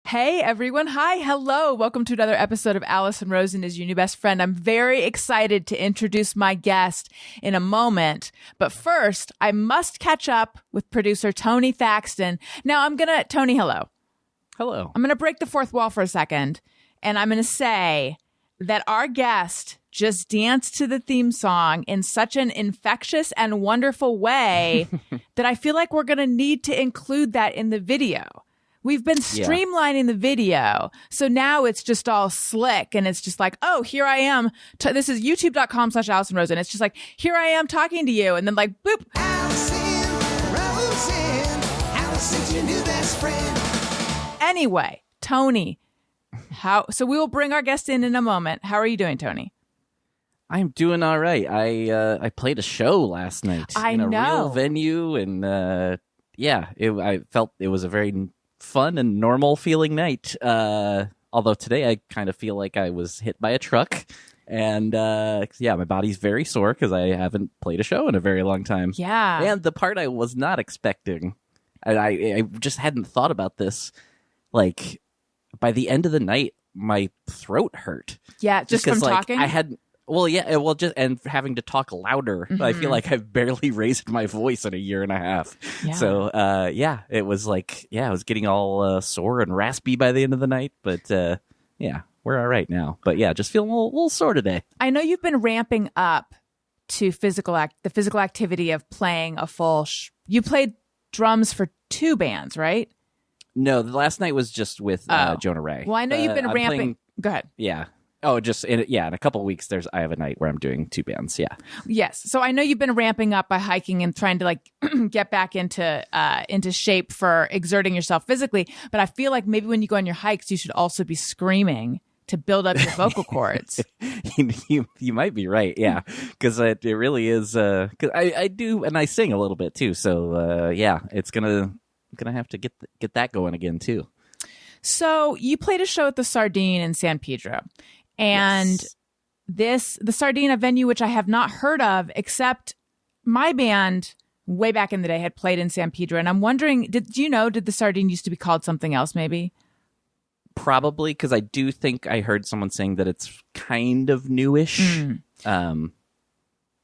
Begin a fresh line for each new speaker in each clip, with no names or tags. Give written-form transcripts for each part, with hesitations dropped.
Hey everyone. Hi. Hello. Welcome to another episode of Alison Rosen is your new best friend. I'm very excited to introduce my guest in a moment. But first, I must catch up with producer Tony Thaxton. Now Tony, hello.
Hello.
I'm going to break the fourth wall for a second. And I'm going to say that our guest just danced to the theme song in such an infectious and wonderful way that I feel like we're going to need to include that in the video. We've been streamlining the video. So now it's just all slick and it's just like, oh, here I am. This is youtube.com/Alison Rosen. It's just like, here I am talking to you. And then like, boop. Allison's your new best friend. Anyway, Tony, so we will bring our guest in a moment. How are you doing, Tony?
I'm doing all right. I played a show last night in a real venue. And I felt it was a very fun and normal feeling night. Although today I kind of feel like I was hit by a truck. And my body's very sore because I haven't played a show in a very long time.
Yeah.
And the part I was not expecting, and I just hadn't thought about this, like by the end of the night, my throat hurt.
Yeah, just from talking?
I hadn't. Well, yeah, and having to talk louder. Mm-hmm. I feel like I've barely raised my voice in a year and a half. Yeah. So, it was like, I was getting all sore and raspy by the end of the night. But, we're all right now. But, just feeling a little sore today.
I know you've been ramping up to the physical activity of playing a full you played drums for 2 bands, right?
No, the last night was just with Jonah Ray.
Well, I know you've been ramping. Go ahead.
Yeah. Oh, just in a couple of weeks, I have a night where I'm doing 2 bands. Yeah.
Yes. So I know you've been ramping up by hiking and trying to like get back into shape for exerting yourself physically. But I feel like maybe when you go on your hikes, you should also be screaming to build up your vocal cords.
You might be right. Yeah. Because it really is. Cause I do, and I sing a little bit too. So it's gonna have to get that going again too.
So you played a show at the Sardine in San Pedro. And the Sardine, a venue which I have not heard of, except my band way back in the day had played in San Pedro. And I'm wondering, did the Sardine used to be called something else maybe?
Probably, because I do think I heard someone saying that it's kind of newish.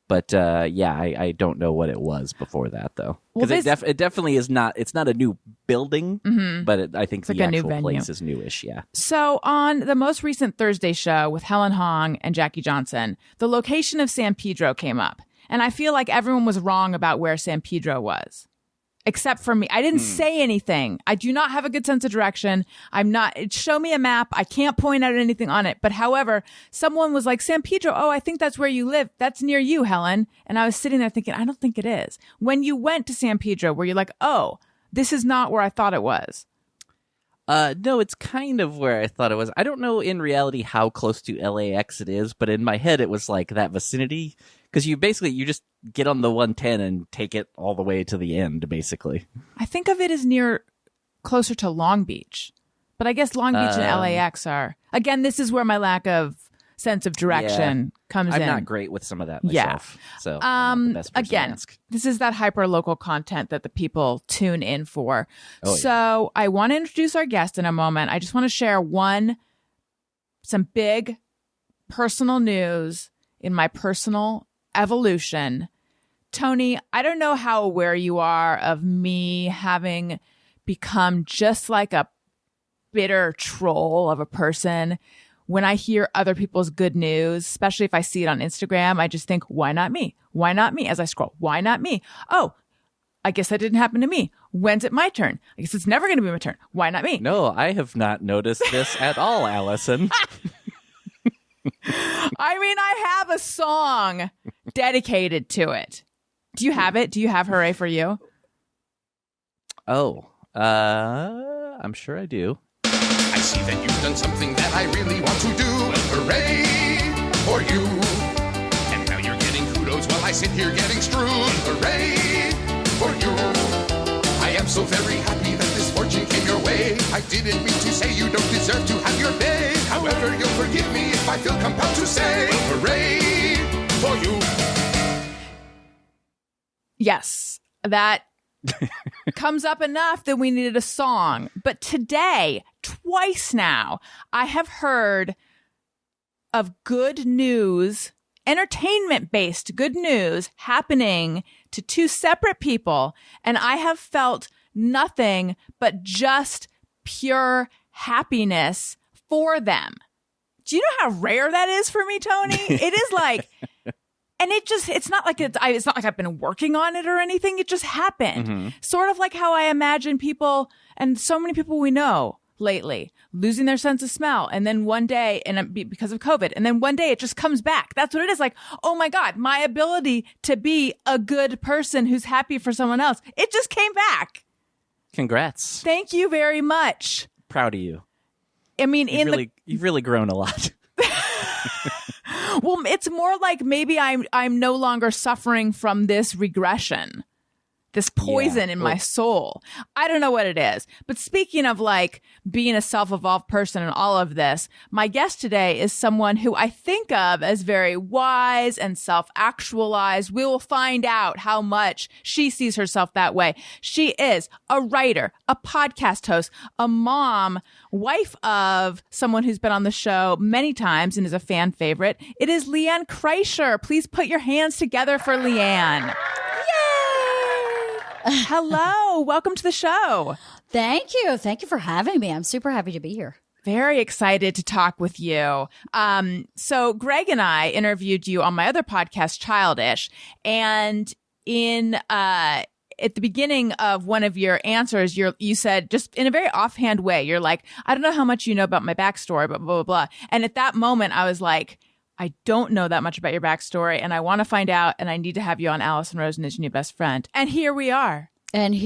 But I don't know what it was before that, though. Because it definitely is not. It's not a new building, but I think the actual place is newish. Yeah.
So on the most recent Thursday show with Helen Hong and Jackie Johnson, the location of San Pedro came up, and I feel like everyone was wrong about where San Pedro was. Except for me. I didn't say anything. I do not have a good sense of direction. Show me a map. I can't point out anything on it. But however, someone was like, San Pedro, oh, I think that's where you live. That's near you, Helen. And I was sitting there thinking, I don't think it is. When you went to San Pedro, were you like, oh, this is not where I thought it was?
No, it's kind of where I thought it was. I don't know in reality how close to LAX it is, but in my head it was like that vicinity. Because you just get on the 110 and take it all the way to the end, basically.
I think of it as closer to Long Beach. But I guess Long Beach and LAX are... Again, this is where my lack of sense of direction comes in.
I'm not great with some of that myself. Yeah. So I'm not the best person to ask.
This is that hyper-local content that the people tune in for. So I want to introduce our guest in a moment. I just want to share some big personal news in my personal evolution. Tony, I don't know how aware you are of me having become just like a bitter troll of a person. When I hear other people's good news, especially if I see it on Instagram, I just think, why not me? Why not me? As I scroll, why not me? Oh, I guess that didn't happen to me. When's it my turn? I guess it's never going to be my turn. Why not me?
No, I have not noticed this at all, Alison.
I mean, I have a song dedicated to it. Do you have it? Do you have Hooray for You?
Oh, I'm sure I do.
I see that you've done something that I really want to do. Hooray for you. And now you're getting kudos while I sit here getting screwed. Hooray for you. I am so very happy that this fortune came your way. I didn't mean to say you don't deserve to have your day. However, you'll forgive me if I feel compelled to say hooray for you.
Yes, that comes up enough that we needed a song. But today, twice now, I have heard of good news, entertainment-based good news happening to two separate people, and I have felt nothing but just pure happiness for them. Do you know how rare that is for me, Tony? It is like, and it's not like it's not like I've been working on it or anything. It just happened. Mm-hmm. Sort of like how I imagine people, and so many people we know lately, losing their sense of smell. And then one day, and because of COVID, and then one day it just comes back. That's what it is. Like, oh my God, my ability to be a good person who's happy for someone else, it just came back.
Congrats.
Thank you very much.
Proud of you.
I mean,
you've really grown a lot.
Well, it's more like maybe I'm no longer suffering from this regression, this poison in my soul. I don't know what it is. But speaking of like being a self-evolved person and all of this, my guest today is someone who I think of as very wise and self-actualized. We will find out how much she sees herself that way. She is a writer, a podcast host, a mom, wife of someone who's been on the show many times and is a fan favorite. It is LeeAnn Kreischer. Please put your hands together for LeeAnn. Hello. Welcome to the show.
Thank you. Thank you for having me. I'm super happy to be here.
Very excited to talk with you. So Greg and I interviewed you on my other podcast, Childish, and at the beginning of one of your answers, you said, just in a very offhand way, you're like, I don't know how much you know about my backstory, but blah, blah, blah. And at that moment, I was like, I don't know that much about your backstory, and I want to find out, and I need to have you on Alison, Rosen as your new best friend. And here we are.
And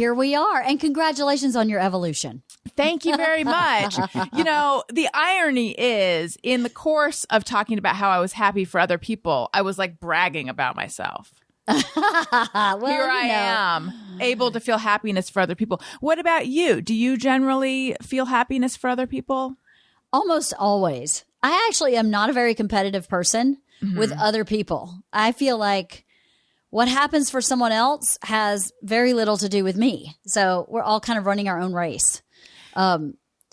congratulations on your evolution.
Thank you very much. You know, the irony is, in the course of talking about how I was happy for other people, I was like bragging about myself. Well, here I am, able to feel happiness for other people. What about you? Do you generally feel happiness for other people?
Almost always. I actually am not a very competitive person with other people. I feel like what happens for someone else has very little to do with me. So we're all kind of running our own race. So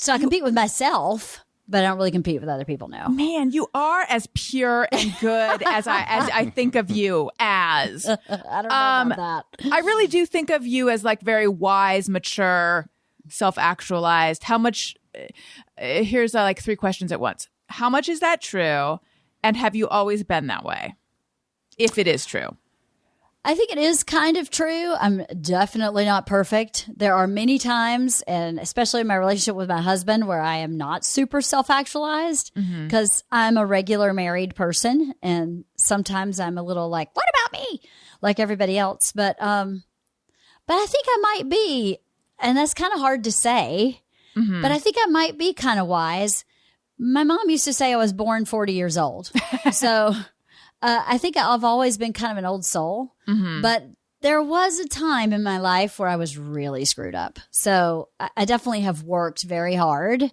I compete with myself, but I don't really compete with other people now.
Man, you are as pure and good as I think of you as.
I don't know about that.
I really do think of you as like very wise, mature, self-actualized. How much? Here's like 3 questions at once. How much is that true? And have you always been that way? If it is true.
I think it is kind of true. I'm definitely not perfect. There are many times, and especially in my relationship with my husband, where I am not super self-actualized because I'm a regular married person. And sometimes I'm a little like, what about me? Like everybody else. But I think I might be, and that's kind of hard to say, but I think I might be kind of wise. My mom used to say I was born 40 years old. So I think I've always been kind of an old soul. But there was a time in my life where I was really screwed up. So I definitely have worked very hard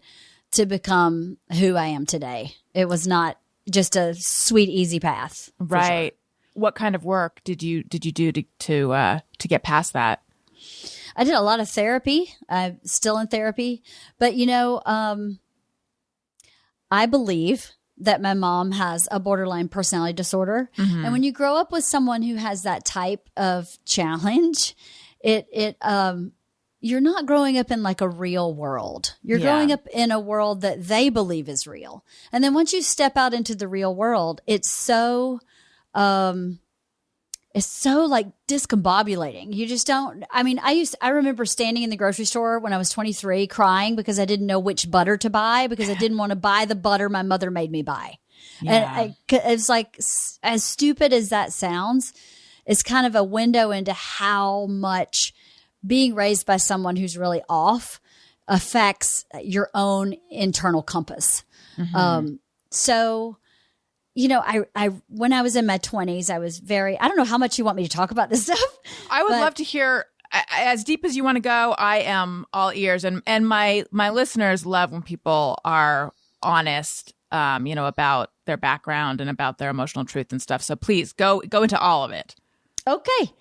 to become who I am today. It was not just a sweet, easy path.
Right. Sure. What kind of work did you do to get past that?
I did a lot of therapy. I'm still in therapy. But, you know, I believe that my mom has a borderline personality disorder. And when you grow up with someone who has that type of challenge, you're not growing up in like a real world. You're growing up in a world that they believe is real. And then once you step out into the real world, it's so like discombobulating. You just don't, I mean, I remember standing in the grocery store when I was 23 crying because I didn't know which butter to buy because I didn't want to buy the butter my mother made me buy. And it's like, as stupid as that sounds, it's kind of a window into how much being raised by someone who's really off affects your own internal compass. So, you know, I when I was in my 20s, I was I don't know how much you want me to talk about this stuff.
I would love to hear as deep as you want to go. I am all ears, and my listeners love when people are honest, you know, about their background and about their emotional truth and stuff. So please go into all of it.
Okay.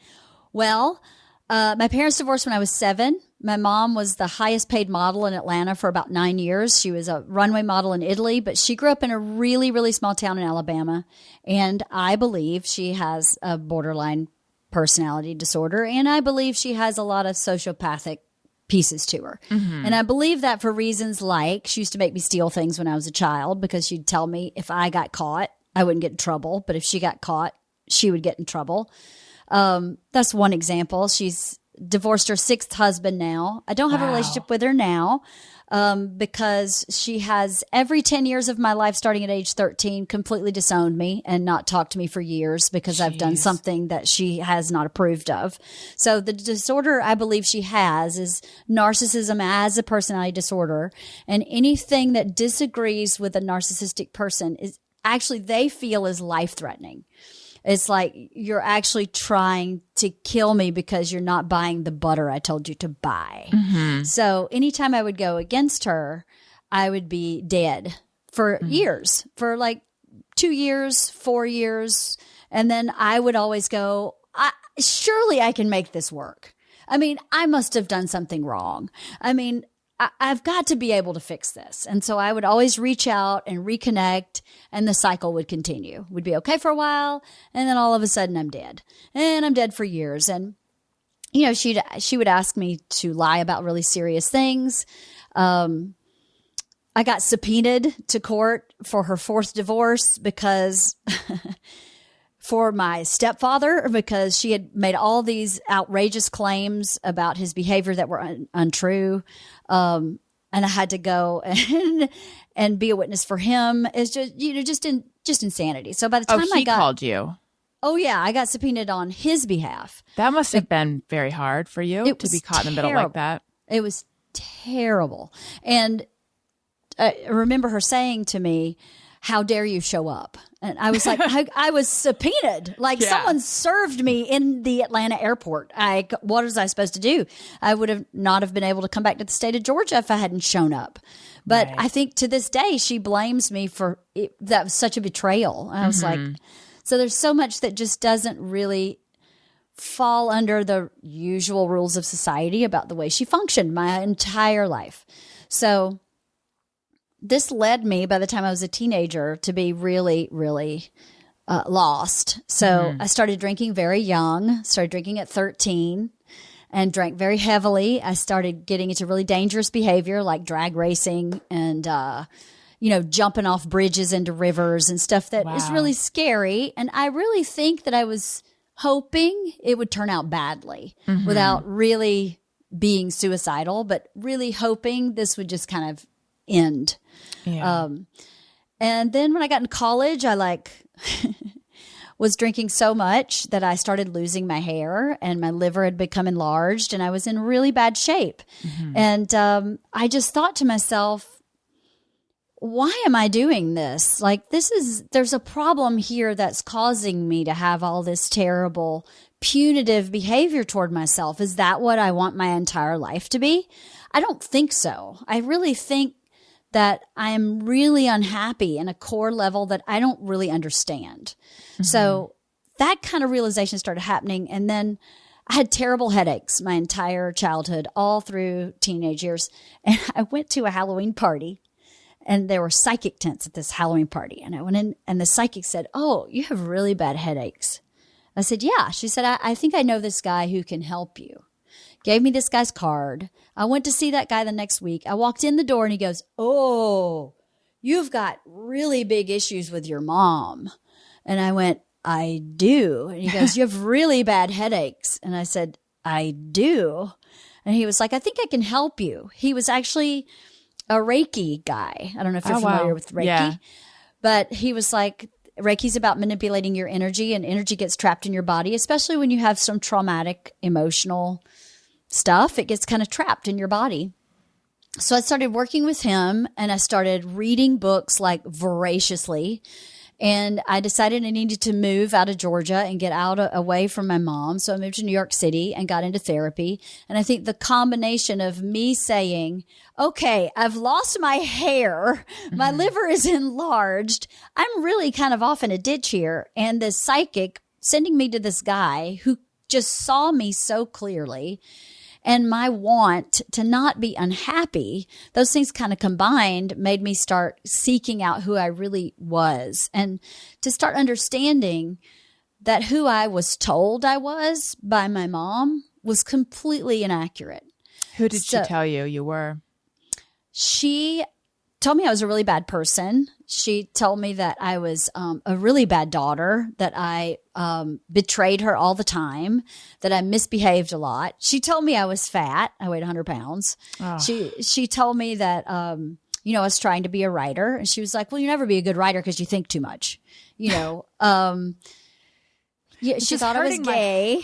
Well, My parents divorced when I was 7. My mom was the highest paid model in Atlanta for about 9 years. She was a runway model in Italy, but she grew up in a really, really small town in Alabama. And I believe she has a borderline personality disorder. And I believe she has a lot of sociopathic pieces to her. Mm-hmm. And I believe that for reasons like she used to make me steal things when I was a child because she'd tell me if I got caught, I wouldn't get in trouble. But if she got caught, she would get in trouble. That's one example. She's divorced her 6th husband now. I don't have a relationship with her now because she has every 10 years of my life, starting at age 13, completely disowned me and not talked to me for years because I've done something that she has not approved of. So the disorder I believe she has is narcissism as a personality disorder. And anything that disagrees with a narcissistic person is actually they feel is life-threatening. It's like you're actually trying to kill me because you're not buying the butter I told you to buy. Mm-hmm. So anytime I would go against her, I would be dead for years, for like 2 years, 4 years. And then I would always go, surely I can make this work. I mean, I must have done something wrong. I mean, I've got to be able to fix this. And so I would always reach out and reconnect, and the cycle would continue. Would be okay for a while, and then all of a sudden I'm dead. And I'm dead for years. And, you know, she would ask me to lie about really serious things. I got subpoenaed to court for her 4th divorce because for my stepfather, because she had made all these outrageous claims about his behavior that were untrue. And I had to go and be a witness for him. It's just, you know, just insanity. So by the time
he called you.
Oh yeah. I got subpoenaed on his behalf.
That must have been very hard for you to be caught in the middle like that.
It was terrible. And I remember her saying to me, "How dare you show up?" And I was like, I was subpoenaed. Like someone served me in the Atlanta airport. What was I supposed to do? I would have not have been able to come back to the state of Georgia if I hadn't shown up. But I think to this day, she blames me for it. That was such a betrayal. I was like, so there's so much that just doesn't really fall under the usual rules of society about the way she functioned my entire life. So this led me, by the time I was a teenager, to be really, really lost. So I started drinking very young, started drinking at 13 and drank very heavily. I started getting into really dangerous behavior like drag racing and, jumping off bridges into rivers and stuff that is really scary. And I really think that I was hoping it would turn out badly without really being suicidal, but really hoping this would just kind of end. Yeah. And then when I got in college, I was drinking so much that I started losing my hair and my liver had become enlarged and I was in really bad shape. And I just thought to myself, why am I doing this? Like, there's a problem here that's causing me to have all this terrible punitive behavior toward myself. Is that what I want my entire life to be? I don't think so. I really think that I am really unhappy in a core level that I don't really understand. So that kind of realization started happening. And then I had terrible headaches my entire childhood, all through teenage years. And I went to a Halloween party and there were psychic tents at this Halloween party. And I went in and the psychic said, "Oh, you have really bad headaches." I said, "Yeah." She said, I think I know this guy who can help you." Gave me this guy's card. I went to see that guy the next week. I walked in the door and he goes, "Oh, you've got really big issues with your mom." And I went, "I do." And he goes, "You have really bad headaches." And I said, "I do." And he was like, "I think I can help you." He was actually a Reiki guy. I don't know if you're familiar with Reiki, but he was like, Reiki's about manipulating your energy, and energy gets trapped in your body, especially when you have some traumatic emotional stuff. It gets kind of trapped in your body. So I started working with him and I started reading books like voraciously. And I decided I needed to move out of Georgia and get away from my mom. So I moved to New York City and got into therapy. And I think the combination of me saying, okay, I've lost my hair, my liver is enlarged, I'm really kind of off in a ditch here. And the psychic sending me to this guy who just saw me so clearly. And my want to not be unhappy, those things kind of combined made me start seeking out who I really was and to start understanding that who I was told I was by my mom was completely inaccurate.
Who did she tell you were?
She told me I was a really bad person. She told me that I was a really bad daughter, that I betrayed her all the time, that I misbehaved a lot. She told me I was fat. I weighed 100 pounds. Oh. She told me that, I was trying to be a writer. And she was like, well, you'll never be a good writer because you think too much. Yeah, she thought I was gay.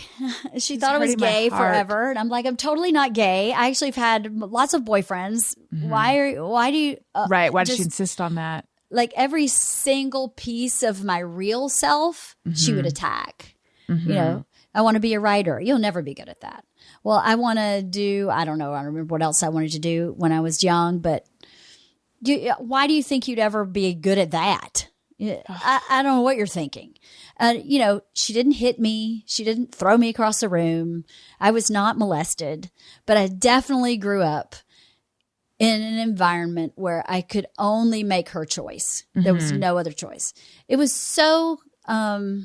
She thought I was gay forever. And I'm like, I'm totally not gay. I actually have had lots of boyfriends. Mm-hmm. Why do you?
Right. Why did she insist on that?
Like every single piece of my real self, she would attack. Mm-hmm. I want to be a writer. You'll never be good at that. Well, I want to do, I don't know. I don't remember what else I wanted to do when I was young, but why do you think you'd ever be good at that? I don't know what you're thinking. She didn't hit me. She didn't throw me across the room. I was not molested, but I definitely grew up in an environment where I could only make her choice. There was no other choice. It was so, let's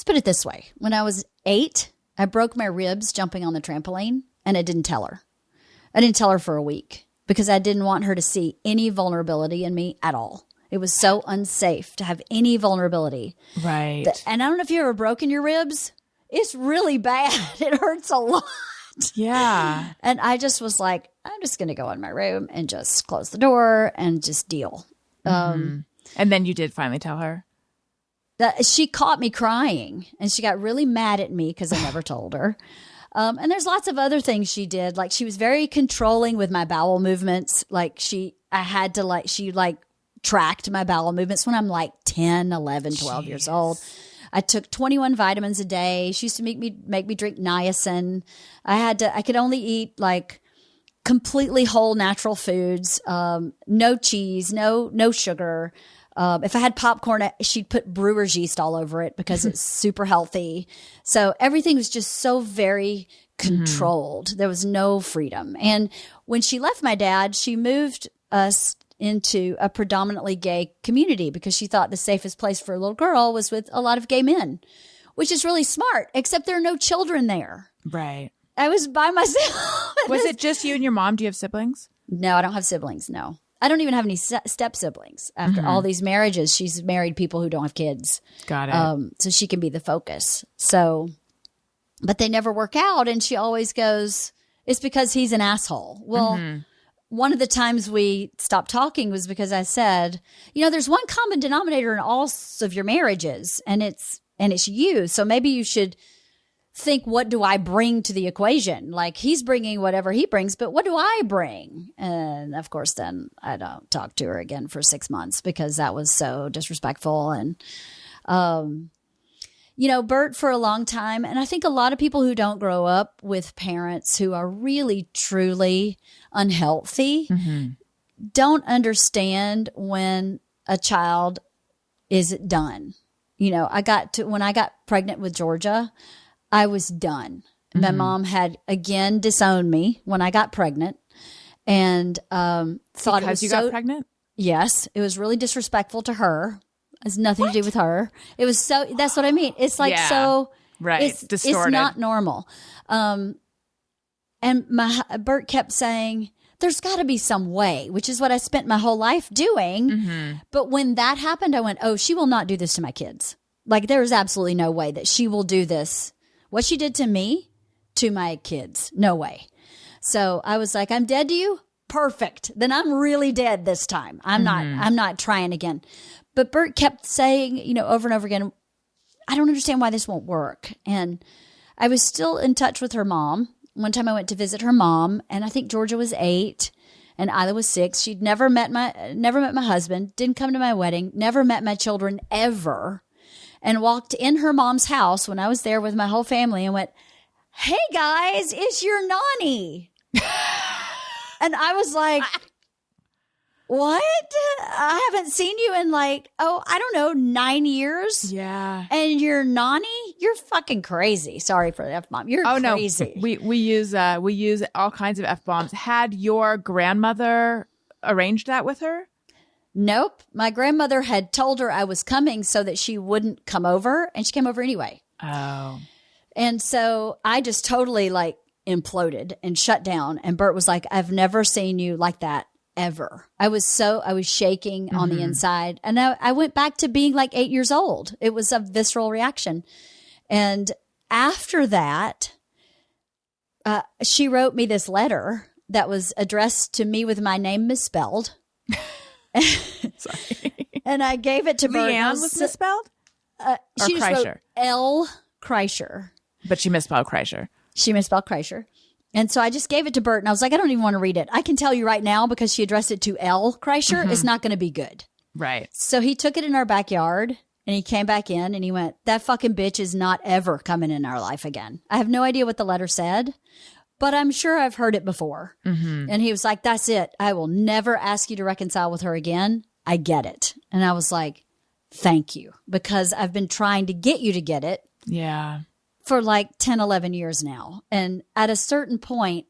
put it this way. When I was 8, I broke my ribs jumping on the trampoline and I didn't tell her. I didn't tell her for a week because I didn't want her to see any vulnerability in me at all. It was so unsafe to have any vulnerability.
Right.
And I don't know if you ever broken your ribs. It's really bad. It hurts a lot.
Yeah.
And I just was like, I'm just going to go in my room and just close the door and just deal.
And then you did finally tell her?
She caught me crying and she got really mad at me because I never told her. And there's lots of other things she did. Like she was very controlling with my bowel movements. Like she tracked my bowel movements when I'm like 10, 11, 12 years old. I took 21 vitamins a day. She used to make me drink niacin. I could only eat like completely whole natural foods, no cheese, no sugar. If I had popcorn, she'd put brewer's yeast all over it because it's super healthy. So everything was just so very controlled. There was no freedom. And when she left my dad, she moved us into a predominantly gay community because she thought the safest place for a little girl was with a lot of gay men, which is really smart, except there are no children there.
Right.
I was by myself.
Was it just you and your mom? Do you have siblings?
No, I don't have siblings. No. I don't even have any step siblings. After all these marriages, she's married people who don't have kids.
Got it.
So she can be the focus. So, but they never work out. And she always goes, it's because he's an asshole. Well, one of the times we stopped talking was because I said, there's one common denominator in all of your marriages and it's you. So maybe you should think, what do I bring to the equation? Like he's bringing whatever he brings, but what do I bring? And of course, then I don't talk to her again for 6 months because that was so disrespectful. And, Bert for a long time, and I think a lot of people who don't grow up with parents who are really, truly unhealthy don't understand when a child is done. When I got pregnant with Georgia, I was done. My mom had again disowned me when I got pregnant and thought it was
got pregnant?
Yes. It was really disrespectful to her. It has nothing to do with her. It was that's what I mean. It's like
right.
It's distorted. It's not normal. And Bert kept saying, there's got to be some way, which is what I spent my whole life doing. But when that happened, I went, oh, she will not do this to my kids. Like there is absolutely no way that she will do this. What she did to me, to my kids. No way. So I was like, I'm dead to you? Perfect. Then I'm really dead this time. I'm not trying again. But Bert kept saying, over and over again, I don't understand why this won't work. And I was still in touch with her mom. One time I went to visit her mom, and I think Georgia was 8 and Isla was 6. She'd never met my husband, didn't come to my wedding, never met my children ever, and walked in her mom's house when I was there with my whole family and went, hey guys, it's your nanny. And I was like, what? I haven't seen you in like, I don't know, 9 years.
Yeah.
And you're Nani? You're fucking crazy. Sorry for the F-bomb. You're crazy.
No. We use all kinds of F-bombs. Had your grandmother arranged that with her?
Nope. My grandmother had told her I was coming so that she wouldn't come over, and she came over anyway.
Oh.
And so I just totally like imploded and shut down. And Bert was like, I've never seen you like that ever. I was shaking on the inside. And I went back to being like 8 years old. It was a visceral reaction. And after that, she wrote me this letter that was addressed to me with my name misspelled.
Sorry.
And I gave it to Bert.
Leanne was misspelled?
She just
Kreischer?
wrote L. Kreischer.
But she misspelled Kreischer.
She misspelled Kreischer. And so I just gave it to Bert, and I was like, I don't even want to read it. I can tell you right now, because she addressed it to L. Kreischer, it's not going to be good.
Right.
So he took it in our backyard, and he came back in, and he went, that fucking bitch is not ever coming in our life again. I have no idea what the letter said, but I'm sure I've heard it before. And he was like, that's it. I will never ask you to reconcile with her again. I get it. And I was like, thank you, because I've been trying to get you to get it.
Yeah.
For like 10, 11 years now. And at a certain point,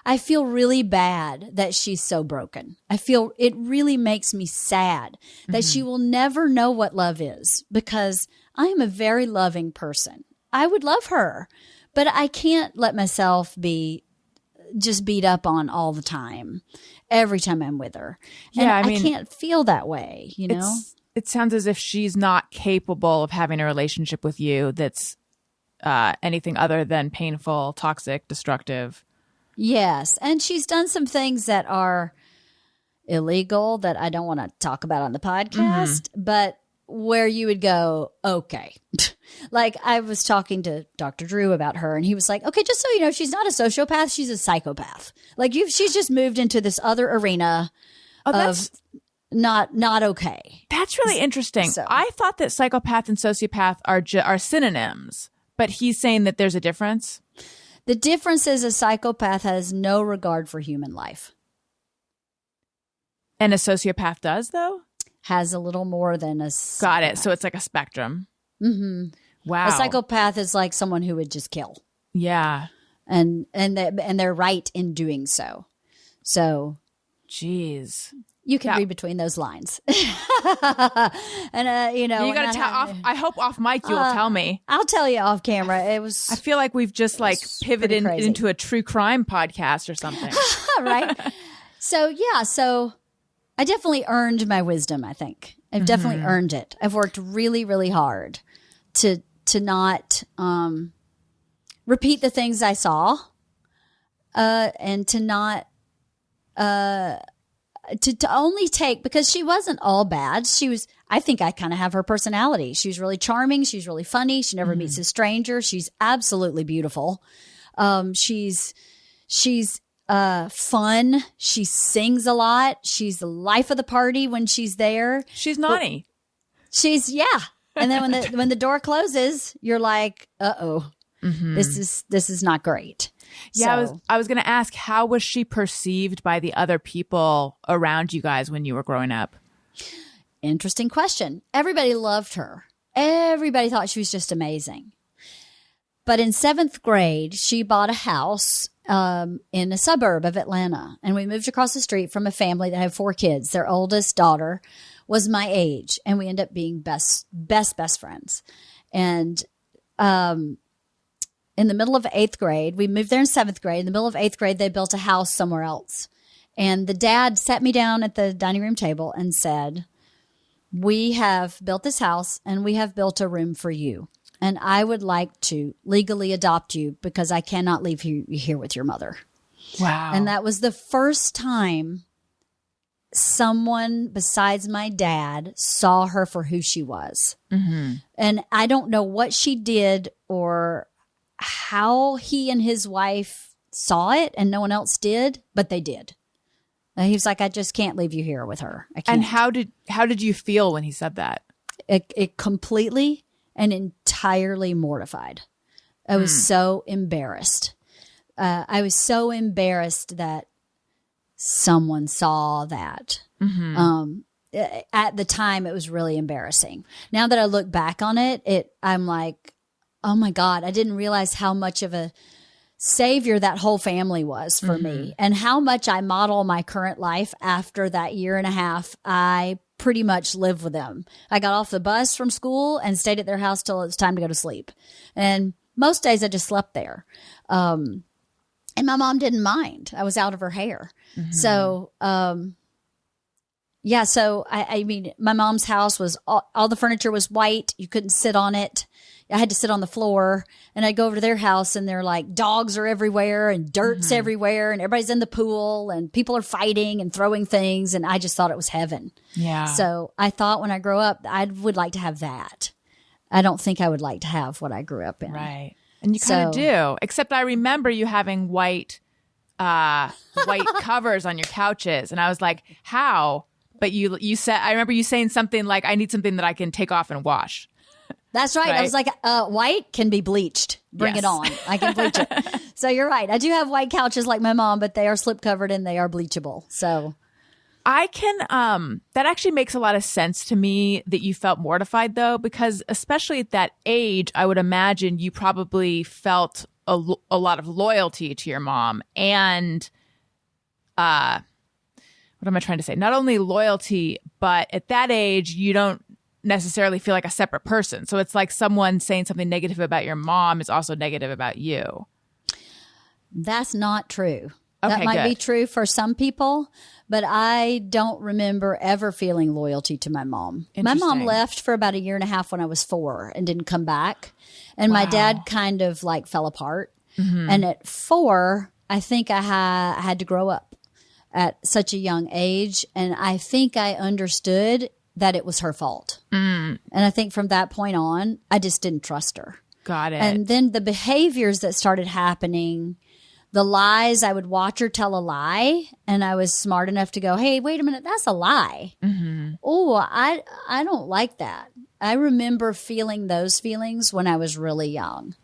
I feel really bad that she's so broken. I feel it really makes me sad that she will never know what love is, because I am a very loving person. I would love her, but I can't let myself be just beat up on all the time, every time I'm with her. And
Yeah, I mean,
I can't feel that way, you know?
It sounds as if she's not capable of having a relationship with you that's anything other than painful, toxic, destructive.
Yes. And she's done some things that are illegal that I don't want to talk about on the podcast, but where you would go, okay. Like I was talking to Dr. Drew about her, and he was like, okay, just so you know, she's not a sociopath. She's a psychopath. Like she's just moved into this other arena of not okay.
That's really interesting.
So.
I thought that psychopath and sociopath are synonyms. But he's saying that there's a difference?
The difference is a psychopath has no regard for human life.
And a sociopath does, though?
Has a little more than a psychopath.
Got it. So it's like a spectrum. Wow.
A psychopath is like someone who would just kill.
Yeah.
And they're right in doing so. So.
Jeez.
You can read between those lines. And, you know.
You got to tell off. I hope off mic you will tell me.
I'll tell you off camera. It was.
I feel like we've just like pivoted into a true crime podcast or something.
Right. So, yeah. So I definitely earned my wisdom, I think. I've definitely earned it. I've worked really, really hard to not repeat the things I saw and to not. To only take, because she wasn't all bad. She was, I think I kind of have her personality. She's really charming. She's really funny. She never meets a stranger. She's absolutely beautiful. She's fun. She sings a lot. She's the life of the party when she's there.
She's naughty.
Yeah. And then when the door closes, you're like, uh-oh, this is not great.
Yeah,
so,
I was going to ask, how was she perceived by the other people around you guys when you were growing up?
Interesting question. Everybody loved her. Everybody thought she was just amazing. But in 7th grade, she bought a house in a suburb of Atlanta. And we moved across the street from a family that had 4 kids. Their oldest daughter was my age. And we ended up being best friends. And in the middle of 8th grade, we moved there in 7th grade. In the middle of 8th grade, they built a house somewhere else. And the dad sat me down at the dining room table and said, we have built this house and we have built a room for you. And I would like to legally adopt you because I cannot leave you here with your mother.
Wow.
And that was the first time someone besides my dad saw her for who she was. And I don't know what she did or how he and his wife saw it and no one else did, but they did. And he was like, I just can't leave you here with her. I can't.
And how did you feel when he said that?
It completely and entirely mortified. I was so embarrassed. I was so embarrassed that someone saw that. At the time, it was really embarrassing. Now that I look back on it, I'm like, oh my God, I didn't realize how much of a savior that whole family was for me, and how much I model my current life after that year and a half. I pretty much lived with them. I got off the bus from school and stayed at their house till it was time to go to sleep. And most days I just slept there. And my mom didn't mind. I was out of her hair. So, yeah. So I mean, my mom's house was all the furniture was white. You couldn't sit on it. I had to sit on the floor, and I'd go over to their house, and they're like, dogs are everywhere and dirt's everywhere, and everybody's in the pool, and people are fighting and throwing things. And I just thought it was heaven. Yeah. So I thought when I grow up, I would like to have that. I don't think I would like to have what I grew up in.
Right. And you kind of do, except I remember you having white covers on your couches. And I was like, how? But you said, I remember you saying something like, I need something that I can take off and wash.
That's right. I was like, white can be bleached. Bring it on. I can bleach it. So you're right. I do have white couches like my mom, but they are slip covered and they are bleachable. So
I can, that actually makes a lot of sense to me that you felt mortified though, because especially at that age, I would imagine you probably felt a lot of loyalty to your mom and, what am I trying to say? Not only loyalty, but at that age, you don't necessarily feel like a separate person. So it's like someone saying something negative about your mom is also negative about you.
That's not true.
Okay,
that might be true for some people, but I don't remember ever feeling loyalty to my mom. My mom left for about 1.5 years when I was 4 and didn't come back. And my dad kind of like fell apart. And at 4, I think I had to grow up at such a young age. And I think I understood that it was her fault. And I think from that point on, I just didn't trust her.
Got it.
And then the behaviors that started happening, the lies, I would watch her tell a lie, and I was smart enough to go, hey, wait a minute, that's a lie. Oh, I don't like that. I remember feeling those feelings when I was really young.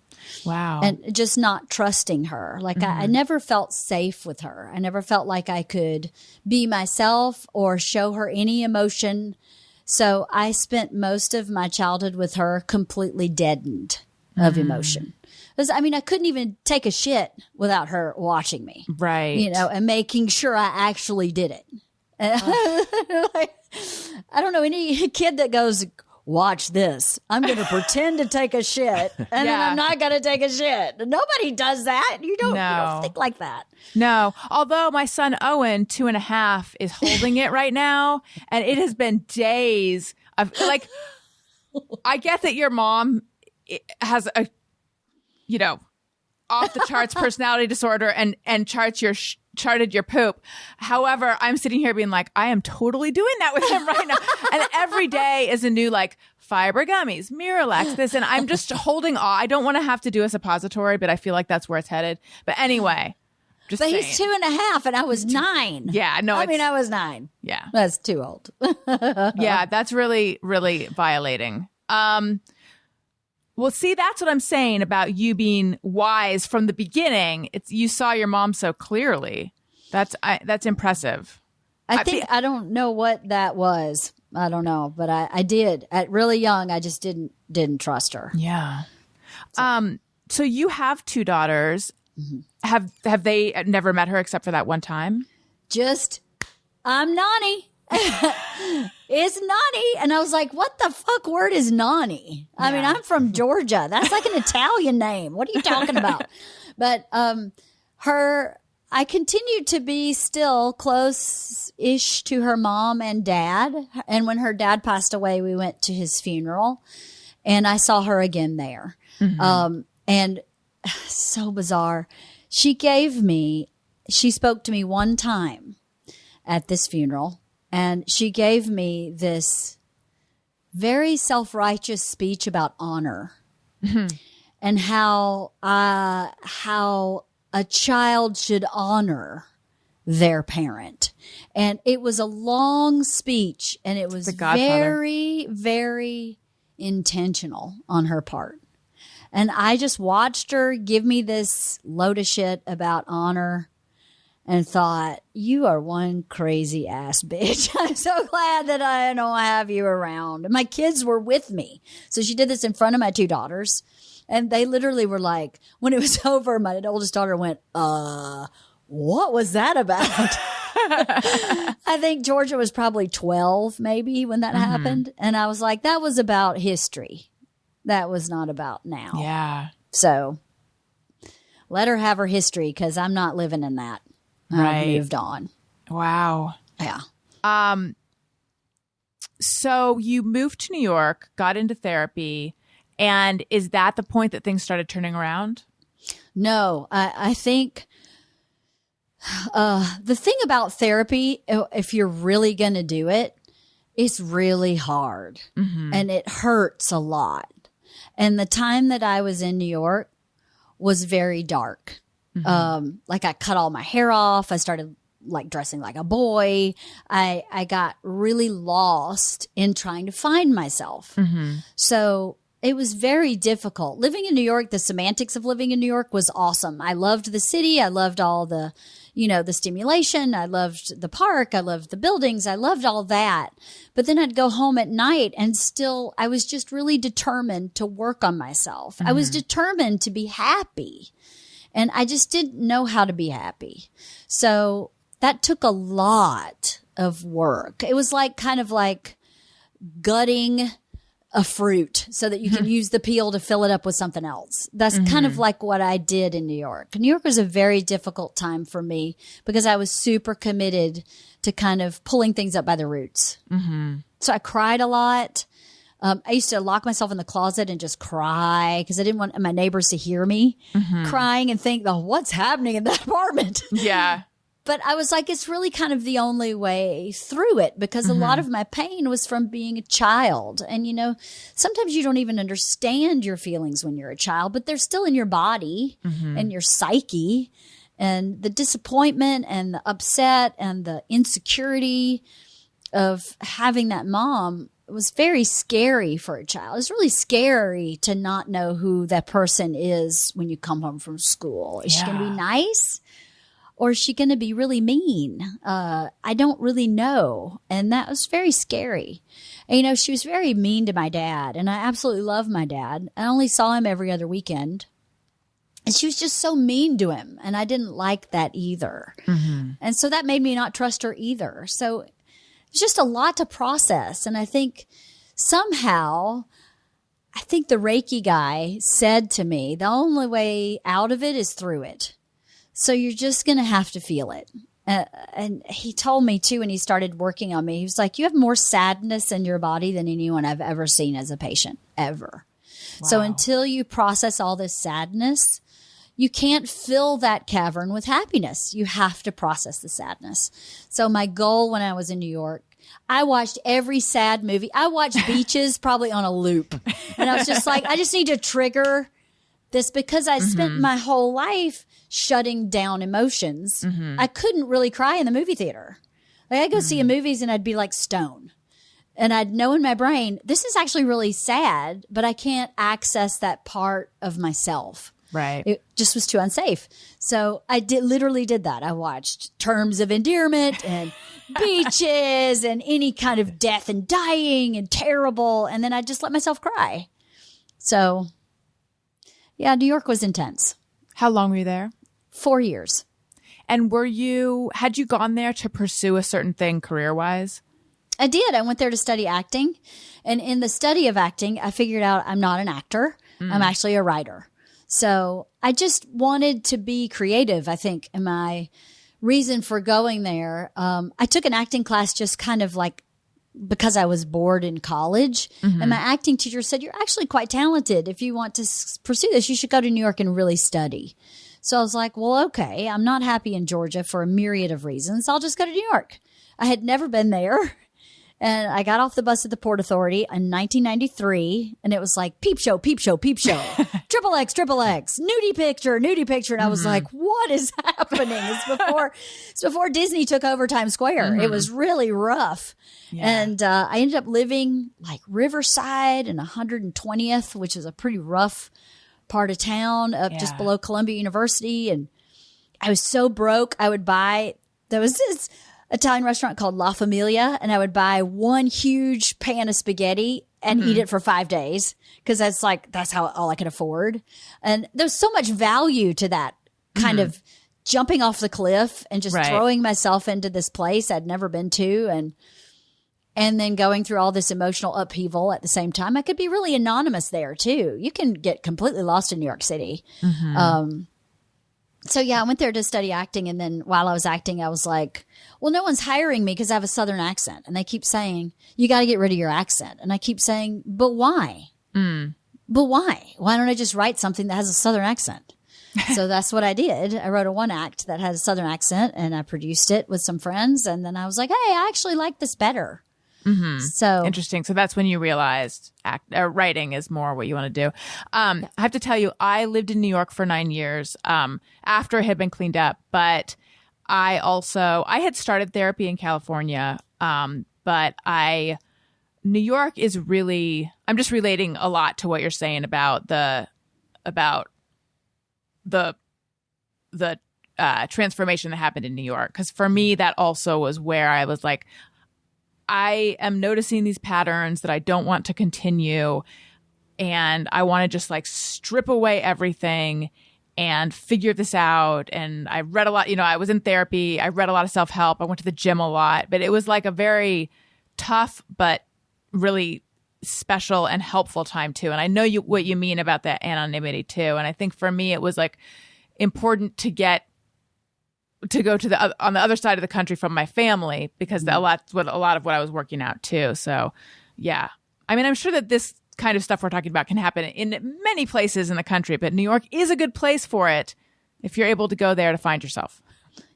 Wow.
And just not trusting her. Like I never felt safe with her. I never felt like I could be myself or show her any emotion. So I spent most of my childhood with her completely deadened of emotion. Because, I mean, I couldn't even take a shit without her watching me.
Right.
You know, and making sure I actually did it. Like, I don't know any kid that goes, watch this. I'm going to pretend to take a shit, and then I'm not going to take a shit. Nobody does that. You don't think like that.
No. Although my son Owen, 2.5, is holding it right now, and it has been days of like. I get that your mom has a, off the charts personality disorder and charted your poop. However, I'm sitting here being like, I am totally doing that with him right now. And every day is a new fiber gummies, Miralax, this, and I'm just holding on. I don't want to have to do a suppository, but I feel like that's where it's headed. But anyway, just saying.
He's 2.5 and I was 9.
Yeah, no,
I was 9.
Yeah.
That's too old.
Yeah, that's really, really violating. Well, see, that's what I'm saying about you being wise from the beginning. You saw your mom so clearly. That's impressive.
I don't know what that was. I don't know, but I did at really young. I just didn't trust her.
Yeah. So you have 2 daughters. Have they never met her except for that one time?
I'm Nani. It's Nani. And I was like, what the fuck word is Nani? I mean, I'm from Georgia. That's like an Italian name. What are you talking about? But I continued to be still close-ish to her mom and dad. And when her dad passed away, we went to his funeral. And I saw her again there. And so bizarre. She spoke to me one time at this funeral. And she gave me this very self-righteous speech about honor and how a child should honor their parent. And it was a long speech, and it was very, very intentional on her part. And I just watched her give me this load of shit about honor. and thought, you are one crazy ass bitch. I'm so glad that I don't have you around. My kids were with me. So she did this in front of my 2 daughters. And they literally were like, when it was over, my oldest daughter went, what was that about? I think Georgia was probably 12 maybe when that happened. And I was like, that was about history. That was not about now.
Yeah.
So let her have her history because I'm not living in that. I've moved on.
Wow.
Yeah.
So you moved to New York, got into therapy, and is that the point that things started turning around?
No, I think the thing about therapy, if you're really going to do it, it's really hard and it hurts a lot. And the time that I was in New York was very dark. Like I cut all my hair off. I started like dressing like a boy. I got really lost in trying to find myself. So it was very difficult. Living in New York, the semantics of living in New York was awesome. I loved the city. I loved all the, the stimulation. I loved the park. I loved the buildings. I loved all that. But then I'd go home at night and still, I was just really determined to work on myself. I was determined to be happy. And I just didn't know how to be happy. So that took a lot of work. It was like kind of like gutting a fruit so that you can use the peel to fill it up with something else. That's kind of like what I did in New York. New York was a very difficult time for me because I was super committed to kind of pulling things up by the roots. So I cried a lot. I used to lock myself in the closet and just cry because I didn't want my neighbors to hear me crying and think, what's happening in that apartment?
Yeah.
But I was like, it's really kind of the only way through it because a lot of my pain was from being a child. And, sometimes you don't even understand your feelings when you're a child, but they're still in your body and your psyche. And the disappointment and the upset and the insecurity of having that mom was very scary for a child. It's really scary to not know who that person is when you come home from school. Is she going to be nice? Or is she going to be really mean? I don't really know. And that was very scary. And, she was very mean to my dad. And I absolutely love my dad. I only saw him every other weekend. And she was just so mean to him. And I didn't like that either. And so that made me not trust her either. So it's just a lot to process. And I think somehow, the Reiki guy said to me, the only way out of it is through it. So you're just going to have to feel it. And he told me too, when he started working on me, he was like, you have more sadness in your body than anyone I've ever seen as a patient, ever. Wow. So until you process all this sadness, you can't fill that cavern with happiness. You have to process the sadness. So my goal when I was in New York, I watched every sad movie. I watched Beaches probably on a loop. And I was just like, I just need to trigger this because I spent my whole life shutting down emotions. I couldn't really cry in the movie theater. Like I'd go see movies and I'd be like stone. And I'd know in my brain, this is actually really sad, but I can't access that part of myself.
Right.
It just was too unsafe. So I literally did that. I watched Terms of Endearment and Beaches and any kind of death and dying and terrible. And then I just let myself cry. So yeah, New York was intense.
How long were you there?
4 years.
And had you gone there to pursue a certain thing career-wise?
I did. I went there to study acting. And in the study of acting, I figured out I'm not an actor. I'm actually a writer. So I just wanted to be creative, I think, in my reason for going there. I took an acting class just kind of like because I was bored in college. And my acting teacher said, you're actually quite talented. If you want to pursue this, you should go to New York and really study. So I was like, well, okay, I'm not happy in Georgia for a myriad of reasons. I'll just go to New York. I had never been there. And I got off the bus at the Port Authority in 1993, and it was like, peep show, peep show, peep show, triple X, nudie picture. And I was like, what is happening? It's before Disney took over Times Square. It was really rough. Yeah. And I ended up living like Riverside and 120th, which is a pretty rough part of town, up just below Columbia University. And I was so broke. There was this Italian restaurant called La Familia, and I would buy one huge pan of spaghetti and eat it for 5 days because that's all I could afford. And there's so much value to that kind of jumping off the cliff and just throwing myself into this place I'd never been to, and then going through all this emotional upheaval at the same time. I could be really anonymous there too. You can get completely lost in New York City. So yeah, I went there to study acting. And then while I was acting, I was like, well, no one's hiring me because I have a Southern accent. And they keep saying, you got to get rid of your accent. And I keep saying, but why? But why? Why don't I just write something that has a Southern accent? So that's what I did. I wrote a one act that had a Southern accent and I produced it with some friends. And then I was like, hey, I actually like this better. So
interesting. So that's when you realized writing is more what you want to do. I have to tell you, I lived in New York for 9 years after it had been cleaned up. But I had started therapy in California. But New York is really, I'm just relating a lot to what you're saying about the transformation that happened in New York. Because for me, that also was where I was like, I am noticing these patterns that I don't want to continue. And I want to just like strip away everything and figure this out. And I read a lot, I was in therapy. I read a lot of self-help. I went to the gym a lot, but it was like a very tough, but really special and helpful time too. And I know what you mean about that anonymity too. And I think for me, it was like important to go to on the other side of the country from my family because a lot of what I was working out too. So yeah, I mean, I'm sure that this kind of stuff we're talking about can happen in many places in the country, but New York is a good place for it if you're able to go there to find yourself.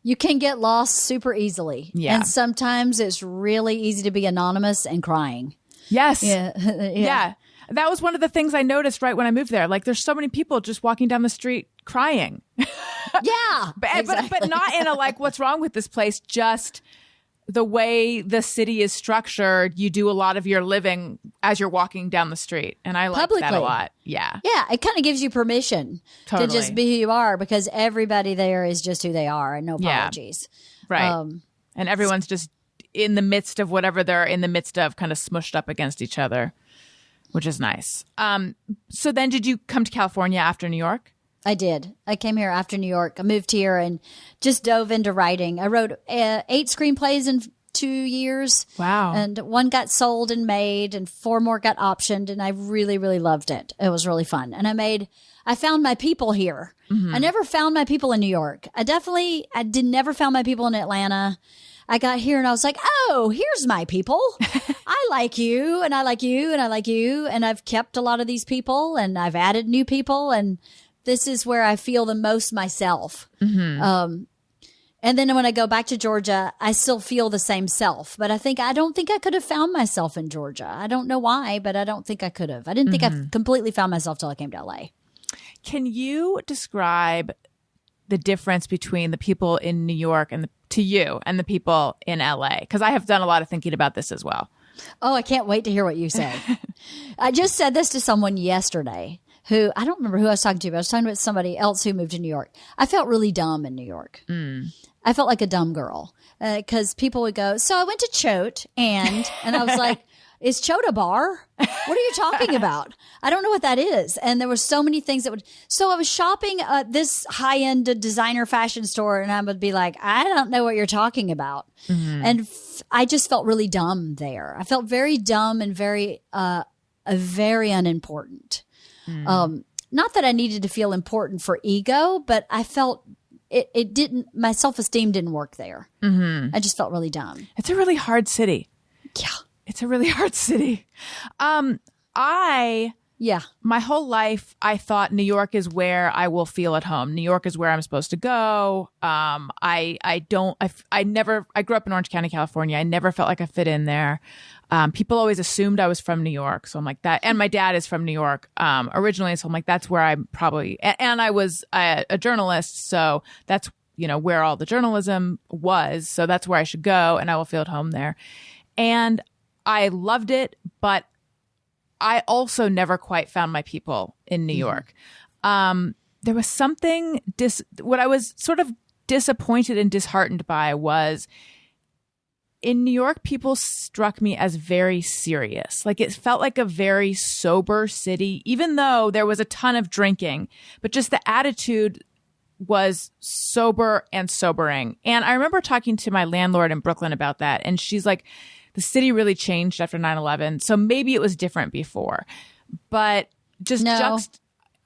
You can get lost super easily. Yeah. And sometimes it's really easy to be anonymous and crying.
Yes. Yeah. That was one of the things I noticed right when I moved there. Like there's so many people just walking down the street crying.
Yeah.
But not in a like, what's wrong with this place? Just the way the city is structured, you do a lot of your living as you're walking down the street. And I like that a lot. Yeah.
Yeah. It kind of gives you permission to just be who you are because everybody there is just who they are and no apologies.
Yeah. Right. And everyone's just in the midst of whatever they're in the midst of, kind of smushed up against each other, which is nice. So then did you come to California after New York?
I did. I came here after New York. I moved here and just dove into writing. I wrote 8 screenplays in 2 years.
Wow.
And 1 got sold and made and 4 more got optioned. And I really, really loved it. It was really fun. And I found my people here. I never found my people in New York. I never found my people in Atlanta. I got here and I was like, oh, here's my people. I like you and I like you and I like you. And I've kept a lot of these people and I've added new people. And this is where I feel the most myself. And then when I go back to Georgia, I still feel the same self. But I don't think I could have found myself in Georgia. I don't know why, but I don't think I could have. I didn't think I completely found myself till I came to LA.
Can you describe the difference between the people in New York and the people in LA? Because I have done a lot of thinking about this as well.
Oh, I can't wait to hear what you say. I just said this to someone yesterday who, I don't remember who I was talking to, but I was talking about somebody else who moved to New York. I felt really dumb in New York. I felt like a dumb girl because people would go, so I went to Choate and I was like, is Choate a bar? What are you talking about? I don't know what that is. And there were so many things so I was shopping at this high-end designer fashion store and I would be like, I don't know what you're talking about. And I just felt really dumb there. I felt very dumb and very unimportant. Not that I needed to feel important for ego, but I felt my self-esteem didn't work there. I just felt really dumb.
It's a really hard city.
Yeah.
It's a really hard city. My whole life, I thought New York is where I will feel at home. New York is where I'm supposed to go. I grew up in Orange County, California. I never felt like I fit in there. People always assumed I was from New York. So I'm like that. And my dad is from New York originally. So I'm like, that's where I'm probably, and I was a journalist. So that's, where all the journalism was. So that's where I should go and I will feel at home there. And I loved it, but I also never quite found my people in New York. There was something, what I was sort of disappointed and disheartened by was in New York, people struck me as very serious. Like it felt like a very sober city, even though there was a ton of drinking, but just the attitude was sober and sobering. And I remember talking to my landlord in Brooklyn about that. And she's like, the city really changed after 9/11. So maybe it was different before, but just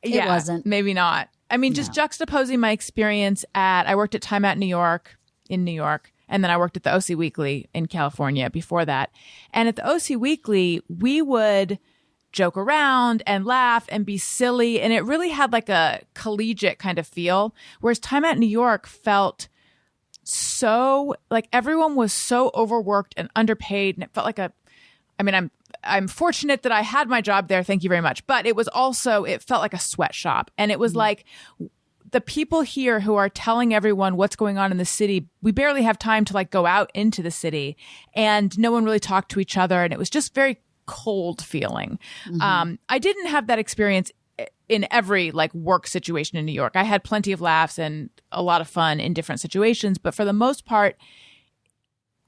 it wasn't.
Maybe not. I mean, just juxtaposing my experience I worked at Time Out in New York, and then I worked at the OC Weekly in California before that. And at the OC Weekly, we would joke around and laugh and be silly. And it really had like a collegiate kind of feel. Whereas Time Out in New York felt so like everyone was so overworked and underpaid. And it felt like I'm fortunate that I had my job there. Thank you very much. But it felt like a sweatshop. And it was like, the people here who are telling everyone what's going on in the city, we barely have time to like go out into the city, and no one really talked to each other. And it was just very cold feeling. I didn't have that experience in every like work situation in New York. I had plenty of laughs and a lot of fun in different situations, but for the most part,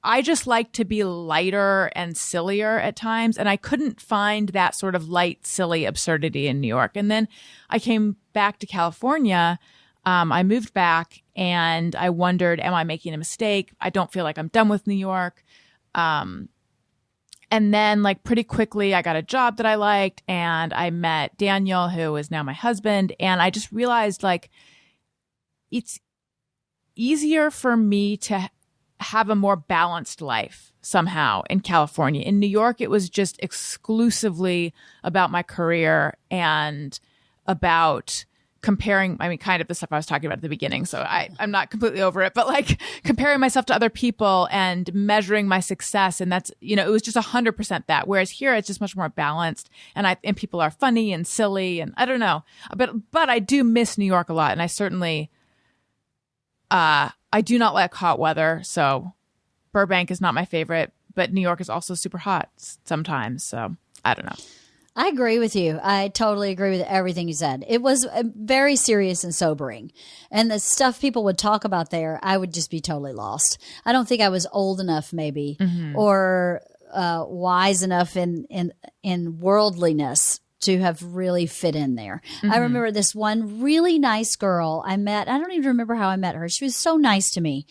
I just like to be lighter and sillier at times. And I couldn't find that sort of light, silly absurdity in New York. And then I came back to California. I moved back and I wondered, am I making a mistake? I don't feel like I'm done with New York. And then like pretty quickly I got a job that I liked, and I met Daniel, who is now my husband. And I just realized like it's easier for me to have a more balanced life somehow in California. In New York, it was just exclusively about my career and about comparing, kind of the stuff I was talking about at the beginning. So I'm not completely over it, but like comparing myself to other people and measuring my success. And that's, it was just 100% that. Whereas here, it's just much more balanced, and people are funny and silly, and I don't know, but I do miss New York a lot. And I certainly, I do not like hot weather, so Burbank is not my favorite, but New York is also super hot sometimes, so I don't know.
I agree with you. I totally agree with everything you said. It was very serious and sobering. And the stuff people would talk about there, I would just be totally lost. I don't think I was old enough maybe, or wise enough in worldliness to have really fit in there. I remember this one really nice girl I met. I don't even remember how I met her. She was so nice to me.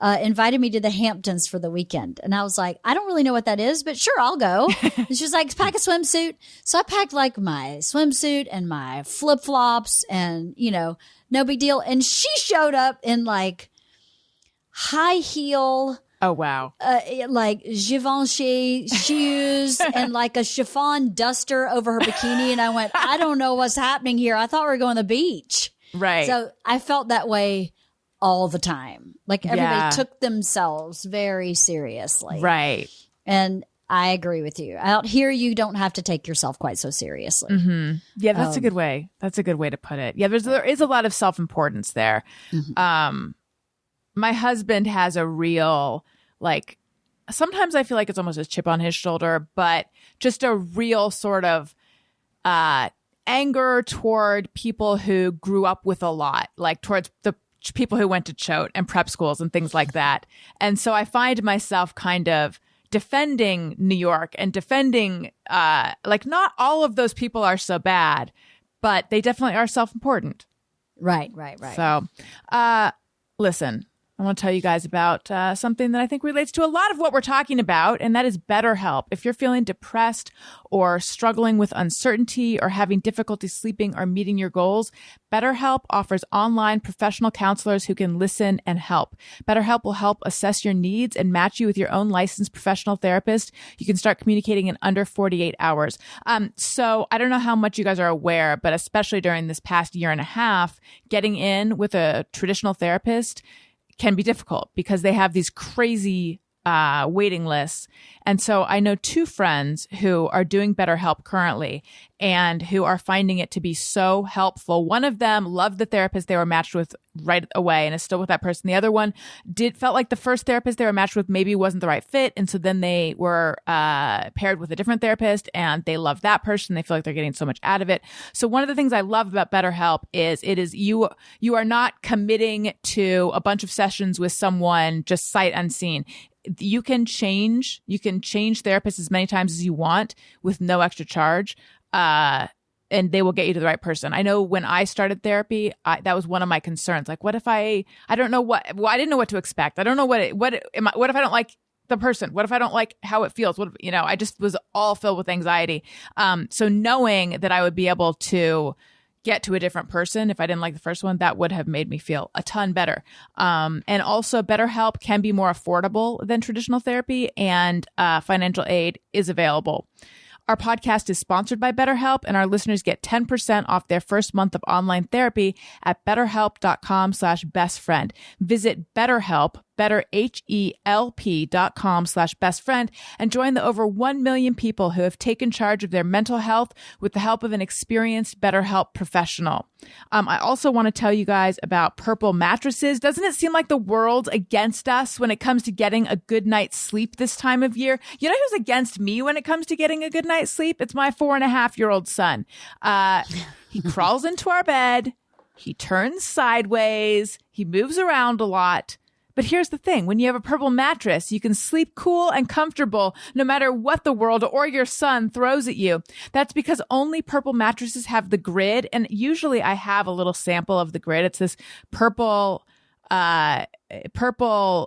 Invited me to the Hamptons for the weekend. And I was like, I don't really know what that is, but sure, I'll go. And she was like, pack a swimsuit. So I packed like my swimsuit and my flip flops and, no big deal. And she showed up in like high heel.
Oh, wow.
Like Givenchy shoes and like a chiffon duster over her bikini. And I went, I don't know what's happening here. I thought we were going to the beach.
Right.
So I felt that way all the time. Like everybody took themselves very seriously.
Right.
And I agree with you. Out here, you don't have to take yourself quite so seriously.
Yeah, that's a good way. That's a good way to put it. Yeah, there is a lot of self-importance there. My husband has a real, like, sometimes I feel like it's almost a chip on his shoulder, but just a real sort of anger toward people who grew up with a lot, like towards the people who went to Choate and prep schools and things like that. And so I find myself kind of defending New York and defending, like, not all of those people are so bad, but they definitely are self-important.
Right.
So, listen, I want to tell you guys about something that I think relates to a lot of what we're talking about, and that is BetterHelp. If you're feeling depressed or struggling with uncertainty or having difficulty sleeping or meeting your goals, BetterHelp offers online professional counselors who can listen and help. BetterHelp will help assess your needs and match you with your own licensed professional therapist. You can start communicating in under 48 hours. So I don't know how much you guys are aware, but especially during this past year and a half, getting in with a traditional therapist can be difficult because they have these crazy waiting lists. And so I know 2 friends who are doing BetterHelp currently and who are finding it to be so helpful. One of them loved the therapist they were matched with right away and is still with that person. The other one felt like the first therapist they were matched with maybe wasn't the right fit. And so then they were paired with a different therapist and they love that person. They feel like they're getting so much out of it. So one of the things I love about BetterHelp is you are not committing to a bunch of sessions with someone just sight unseen. You can change therapists as many times as you want with no extra charge. And they will get you to the right person. I know when I started therapy, that was one of my concerns. Like, what if I don't know I didn't know what to expect. I don't know what if I don't like the person? What if I don't like how it feels? I just was all filled with anxiety. So knowing that I would be able to get to a different person if I didn't like the first one, that would have made me feel a ton better. And also BetterHelp can be more affordable than traditional therapy, and financial aid is available. Our podcast is sponsored by BetterHelp, and our listeners get 10% off their first month of online therapy at betterhelp.com/bestfriend. Visit BetterHelp, betterhelp.com/bestfriend, and join the over 1 million people who have taken charge of their mental health with the help of an experienced BetterHelp professional. I also want to tell you guys about Purple mattresses. Doesn't it seem like the world's against us when it comes to getting a good night's sleep this time of year? You know who's against me when it comes to getting a good night's sleep? It's my 4.5-year-old son. He crawls into our bed. He turns sideways. He moves around a lot. But here's the thing. When you have a Purple mattress, you can sleep cool and comfortable no matter what the world or your son throws at you. That's because only Purple mattresses have the grid. And usually I have a little sample of the grid. It's this purple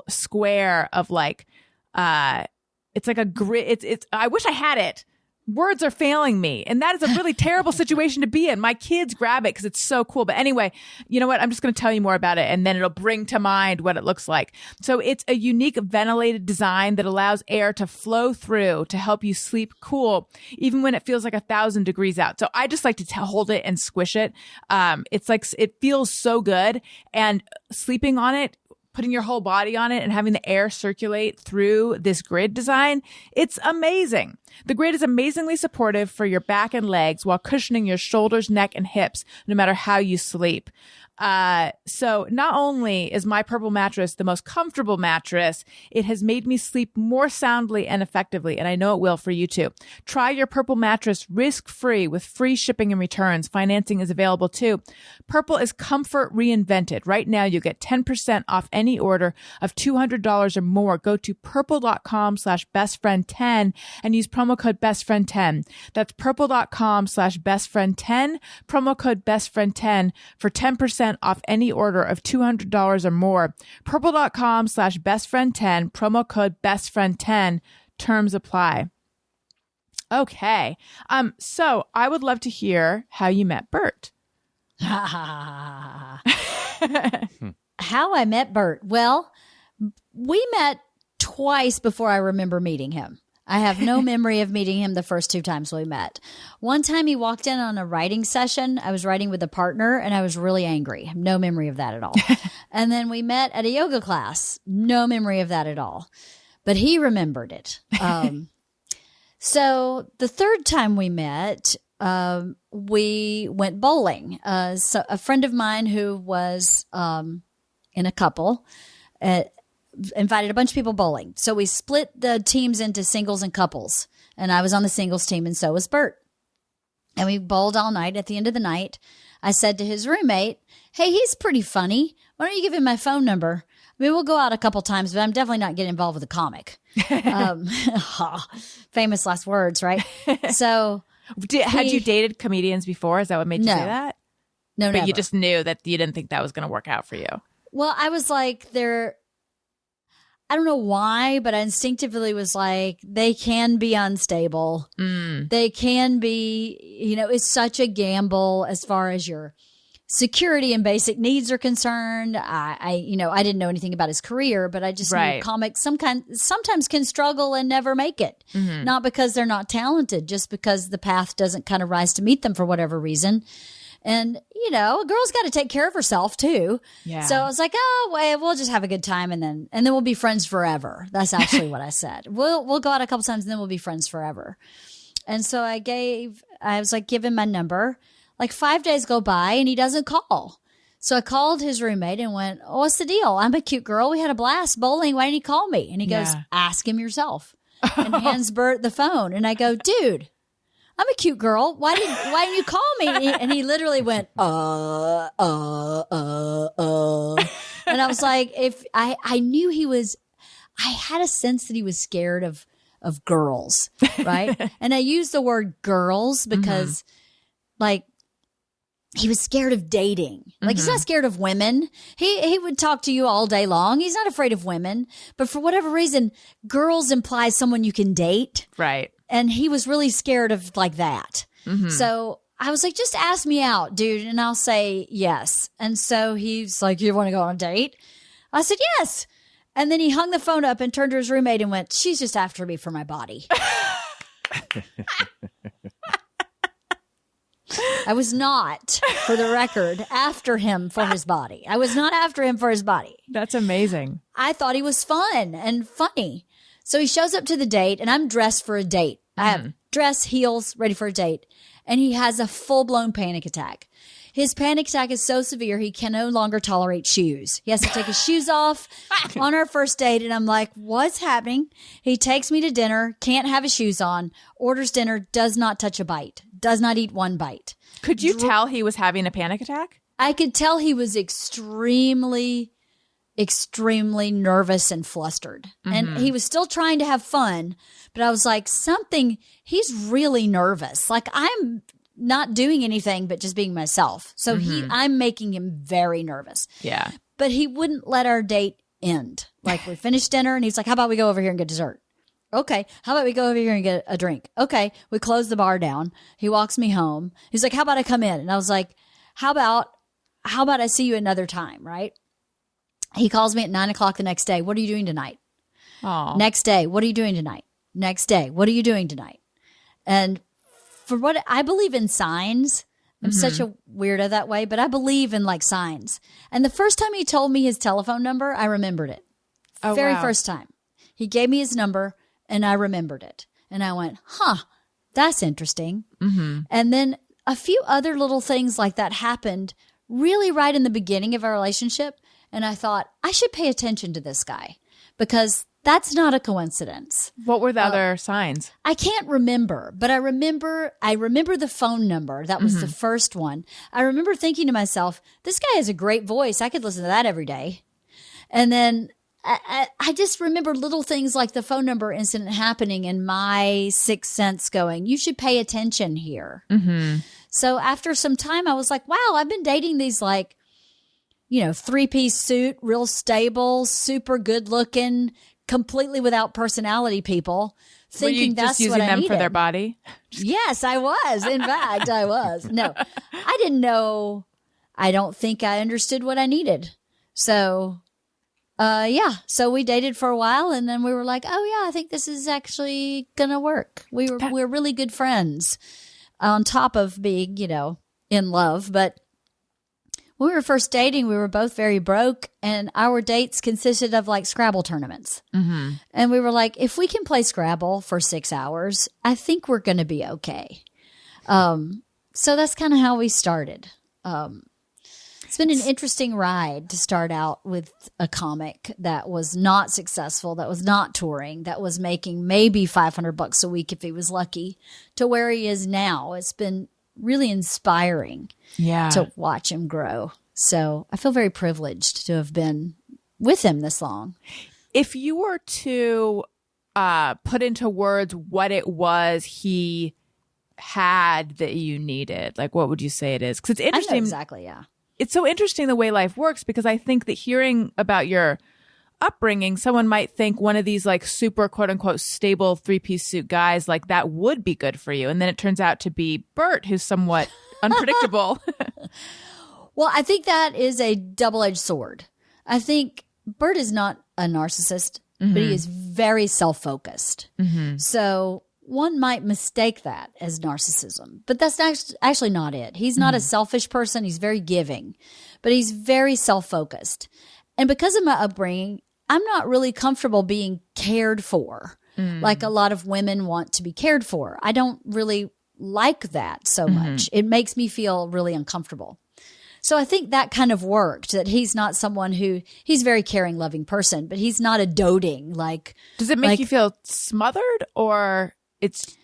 square of like, it's like a grid. It's, I wish I had it. Words are failing me. And that is a really terrible situation to be in. My kids grab it because it's so cool. But anyway, you know what? I'm just going to tell you more about it and then it'll bring to mind what it looks like. So it's a unique ventilated design that allows air to flow through to help you sleep cool, even when it feels like 1,000 degrees out. So I just like to hold it and squish it. It's like, it feels so good, and sleeping on it, putting your whole body on it and having the air circulate through this grid design, it's amazing. The grid is amazingly supportive for your back and legs while cushioning your shoulders, neck, and hips, no matter how you sleep. So not only is my Purple mattress the most comfortable mattress, it has made me sleep more soundly and effectively, and I know it will for you too. Try your Purple mattress risk-free with free shipping and returns. Financing is available too. Purple is comfort reinvented. Right now, you get 10% off any order of $200 or more. Go to purple.com/bestfriend10 and use promo code bestfriend10. That's purple.com/bestfriend10, promo code bestfriend10 for 10% off any order of $200 or more. Purple.com/bestfriend10, promo code bestfriend10. Terms apply. Okay. So I would love to hear how you met Bert.
How I met Bert. Well, we met twice before I remember meeting him. I have no memory of meeting him the first 2 times we met. One time he walked in on a writing session. I was writing with a partner and I was really angry. I have no memory of that at all. And then we met at a yoga class. No memory of that at all. But he remembered it. So the third time we met, we went bowling. So a friend of mine who was in a couple invited a bunch of people bowling. So we split the teams into singles and couples. And I was on the singles team and so was Bert. And we bowled all night. At the end of the night, I said to his roommate, "Hey, he's pretty funny. Why don't you give him my phone number? I mean, we'll go out a couple times, but I'm definitely not getting involved with a comic." Famous last words, right? So
had you dated comedians before? Is that what made you say that?
No,
but
never.
You just knew that you didn't think that was going to work out for you.
Well, I was like, I don't know why, but I instinctively was like, they can be unstable. They can be, it's such a gamble as far as your security and basic needs are concerned. I didn't know anything about his career, but I just knew comics sometimes can struggle and never make it. Not because they're not talented, just because the path doesn't kind of rise to meet them for whatever reason. And, a girl's got to take care of herself too.
Yeah.
So I was like, oh, wait, we'll just have a good time. And then we'll be friends forever. That's actually what I said. We'll go out a couple times and then we'll be friends forever. And so I was like, give him my number. Like 5 days go by and he doesn't call. So I called his roommate and went, oh, what's the deal? I'm a cute girl. We had a blast bowling. Why didn't he call me? And he goes, ask him yourself. And hands Bert the phone. And I go, dude, I'm a cute girl. Why didn't you call me? And he literally went, And I was like, I knew I had a sense that he was scared of girls, right? And I use the word girls because like, he was scared of dating. Like he's not scared of women. He would talk to you all day long. He's not afraid of women. But for whatever reason, girls imply someone you can date.
Right.
And he was really scared of like that. So I was like, just ask me out, dude. And I'll say yes. And so he's like, you want to go on a date? I said, yes. And then he hung the phone up and turned to his roommate and went, she's just after me for my body. I was not, for the record, after him for his body. I was not after him for his body.
That's amazing.
I thought he was fun and funny. So he shows up to the date, and I'm dressed for a date. I have dress, heels, ready for a date. And he has a full-blown panic attack. His panic attack is so severe, he can no longer tolerate shoes. He has to take his shoes off on our first date. And I'm like, what's happening? He takes me to dinner, can't have his shoes on, orders dinner, does not touch a bite, does not eat one bite.
Could you tell he was having a panic attack?
I could tell he was extremely nervous and flustered. And he was still trying to have fun. But I was like, he's really nervous. Like I'm not doing anything but just being myself. So I'm making him very nervous.
Yeah.
But he wouldn't let our date end. Like we finished dinner and he's like, how about we go over here and get dessert? Okay. How about we go over here and get a drink? Okay. We close the bar down. He walks me home. He's like, how about I come in? And I was like, how about I see you another time? Right. He calls me at 9:00 the next day. What are you doing tonight?
Aww.
Next day. What are you doing tonight? Next day. What are you doing tonight? And for what I believe in signs, I'm such a weirdo that way, but I believe in like signs. And the first time he told me his telephone number, I remembered it. Very first time. He gave me his number and I remembered it. And I went, that's interesting. And then a few other little things like that happened really right in the beginning of our relationship. And I thought, I should pay attention to this guy because that's not a coincidence.
What were the other signs?
I can't remember, but I remember the phone number. That was the first one. I remember thinking to myself, this guy has a great voice. I could listen to that every day. And then I just remember little things like the phone number incident happening and my sixth sense going, you should pay attention here. So after some time, I was like, wow, I've been dating these like, 3-piece suit, real stable, super good looking, completely without personality people, thinking that's what I needed. Were you just using them
for their body?
Yes, I was. In fact, I was. No, I didn't know. I don't think I understood what I needed. So, so we dated for a while and then we were like, oh yeah, I think this is actually going to work. We're really good friends on top of being, in love. But when we were first dating, we were both very broke and our dates consisted of like Scrabble tournaments. And we were like, if we can play Scrabble for 6 hours, I think we're going to be okay. So that's kind of how we started. It's been an interesting ride to start out with a comic that was not successful, that was not touring, that was making maybe $500 a week if he was lucky, to where he is now. It's been really inspiring to watch him grow. So I feel very privileged to have been with him this long.
If you were to put into words what it was he had that you needed, like what would you say it is? Because it's interesting.
I know exactly, yeah.
It's so interesting the way life works because I think that hearing about your upbringing, someone might think one of these like super quote unquote stable 3-piece suit guys, like that would be good for you. And then it turns out to be Bert, who's somewhat unpredictable.
Well, I think that is a double-edged sword. I think Bert is not a narcissist, but he is very self-focused. So one might mistake that as narcissism, but that's actually not it. He's not a selfish person. He's very giving, but he's very self-focused. And because of my upbringing, I'm not really comfortable being cared for. Like a lot of women want to be cared for. I don't really like that so much. It makes me feel really uncomfortable. So I think that kind of worked, that he's not someone he's a very caring, loving person, but he's not a doting. Like,
does it make you feel smothered, or it's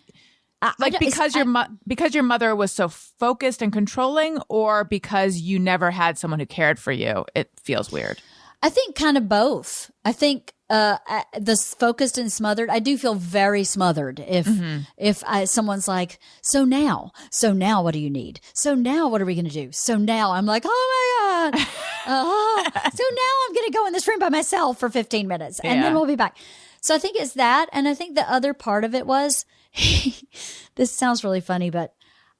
because your mother was so focused and controlling, or because you never had someone who cared for you, it feels weird?
I think kind of both. I think this focused and smothered, I do feel very smothered if someone's like, so now what do you need? So now what are we going to do? So now I'm like, oh my God. So now I'm going to go in this room by myself for 15 minutes and then we'll be back. So I think it's that. And I think the other part of it was, this sounds really funny, but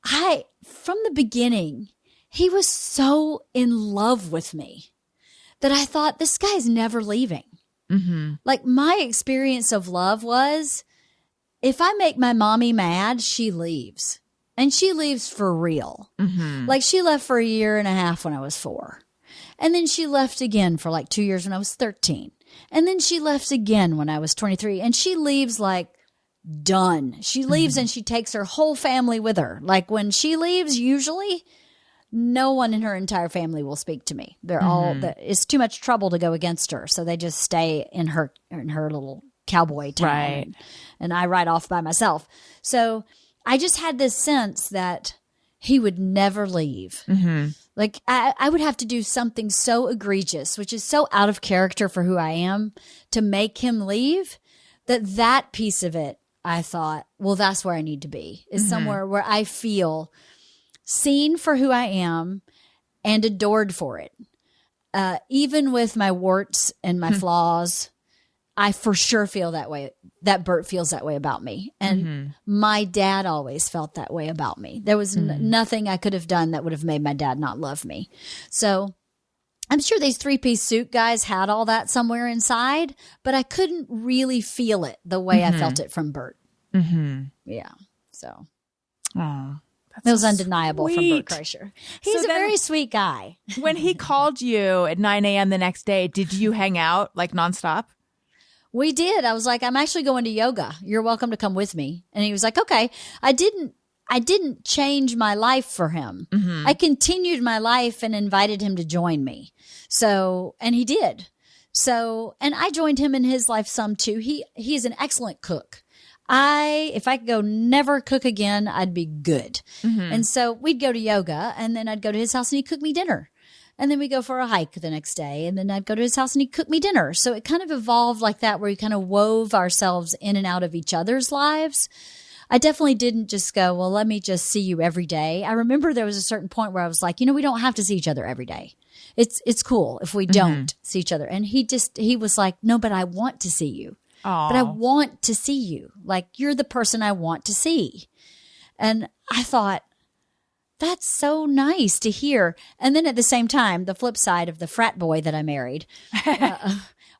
from the beginning, he was so in love with me that I thought, this guy's never leaving. Like, my experience of love was, if I make my mommy mad, she leaves. And she leaves for real. Like, she left for 1.5 years when I was 4. And then she left again for like 2 years when I was 13. And then she left again when I was 23. And she leaves like done. She leaves and she takes her whole family with her. Like, when she leaves, usually no one in her entire family will speak to me. They're all, it's too much trouble to go against her. So they just stay in her little cowboy town.
Right.
And I ride off by myself. So I just had this sense that he would never leave. Like, I would have to do something so egregious, which is so out of character for who I am, to make him leave, that piece of it, I thought, well, that's where I need to be, is somewhere where I feel seen for who I am and adored for it. Even with my warts and my flaws, I for sure feel that way. That Bert feels that way about me. And my dad always felt that way about me. There was nothing I could have done that would have made my dad not love me. So I'm sure these 3-piece suit guys had all that somewhere inside, but I couldn't really feel it the way I felt it from Bert. Yeah. So.
Oh.
It was undeniable
sweet.
From Bert Kreischer. He's a very sweet guy.
When he called you at 9 a.m. the next day, did you hang out like nonstop?
We did. I was like, I'm actually going to yoga. You're welcome to come with me. And he was like, okay. I didn't change my life for him. I continued my life and invited him to join me. So, and he did. So, and I joined him in his life some too. He's an excellent cook. If I could go never cook again, I'd be good. And so we'd go to yoga, and then I'd go to his house and he'd cook me dinner. And then we go for a hike the next day, and then I'd go to his house and he'd cook me dinner. So it kind of evolved like that, where we kind of wove ourselves in and out of each other's lives. I definitely didn't just go, well, let me just see you every day. I remember there was a certain point where I was like, we don't have to see each other every day. It's cool if we don't see each other. And he was like, no, but I want to see you.
Aww.
But I want to see you. Like, you're the person I want to see. And I thought, that's so nice to hear. And then at the same time, the flip side of the frat boy that I married,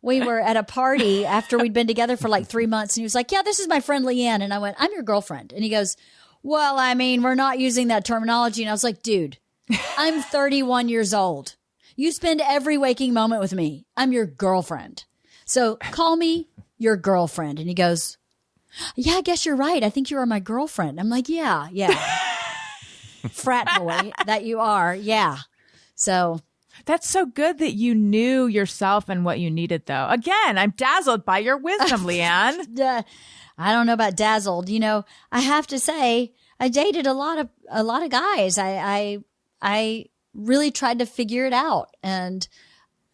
we were at a party after we'd been together for like 3 months. And he was like, yeah, this is my friend Leanne. And I went, I'm your girlfriend. And he goes, well, I mean, we're not using that terminology. And I was like, dude, I'm 31 years old. You spend every waking moment with me. I'm your girlfriend. So call me your girlfriend. And he goes, yeah, I guess you're right. I think you are my girlfriend. I'm like, yeah. Frat boy that you are. Yeah. So
that's so good that you knew yourself and what you needed, though. Again, I'm dazzled by your wisdom, LeeAnn.
I don't know about dazzled. I have to say, I dated a lot of guys. I really tried to figure it out, and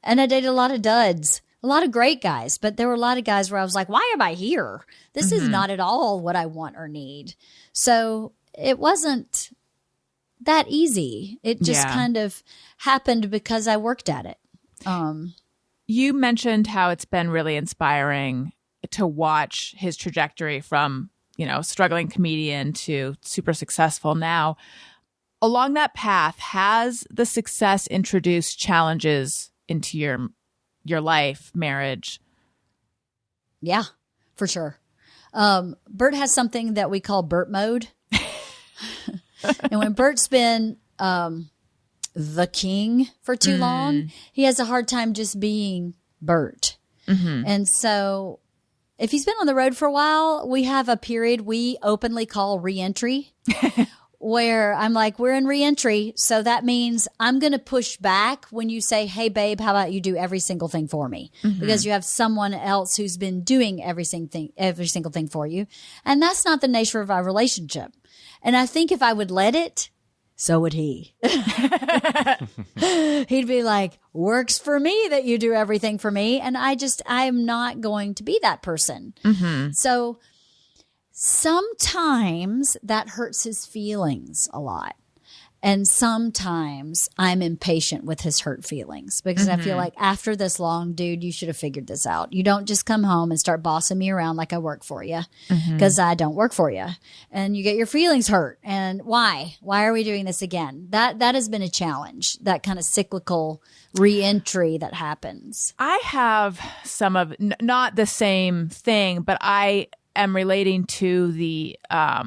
I dated a lot of duds. A lot of great guys, but there were a lot of guys where I was like, why am I here? This is not at all what I want or need. So it wasn't that easy. It just kind of happened because I worked at it.
You mentioned how it's been really inspiring to watch his trajectory from, struggling comedian to super successful now. Along that path, has the success introduced challenges into your life, marriage?
Yeah, for sure. Bert has something that we call Bert Mode. And when Bert's been the king for too long, he has a hard time just being Bert. And so if he's been on the road for a while, we have a period we openly call reentry. Where I'm like, we're in reentry. So that means I'm going to push back when you say, hey, babe, how about you do every single thing for me? Because you have someone else who's been doing every single thing for you. And that's not the nature of our relationship. And I think if I would let it, so would he. He'd be like, works for me that you do everything for me. And I am not going to be that person. So sometimes that hurts his feelings a lot. And sometimes I'm impatient with his hurt feelings because I feel like after this long, dude, you should have figured this out. You don't just come home and start bossing me around like I work for you because I don't work for you. And you get your feelings hurt. And why? Why are we doing this again? That has been a challenge, that kind of cyclical reentry that happens.
I have some of, not the same thing, but I am relating to the, I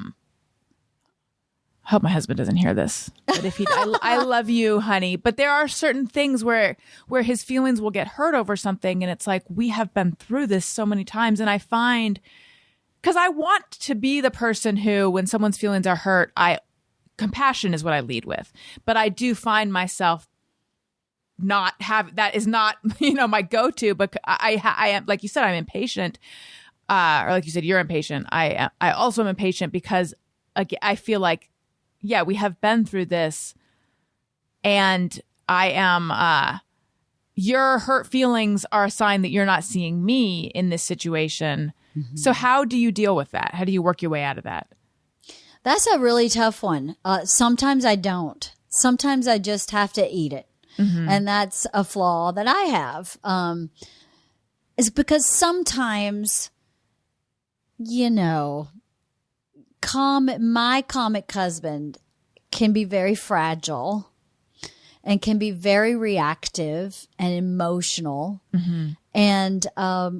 hope my husband doesn't hear this, but if he, I love you, honey. But there are certain things where his feelings will get hurt over something. And it's like, we have been through this so many times. And I find, because I want to be the person who, when someone's feelings are hurt, compassion is what I lead with. But I do find myself that is not, my go-to, but I am, like you said, I'm impatient. Or like you said, you're impatient. I also am impatient because I feel like, yeah, we have been through this, and I am, your hurt feelings are a sign that you're not seeing me in this situation. So how do you deal with that? How do you work your way out of that?
That's a really tough one. Sometimes I don't. Sometimes I just have to eat it. And that's a flaw that I have. Is because sometimes, my comic husband can be very fragile and can be very reactive and emotional. And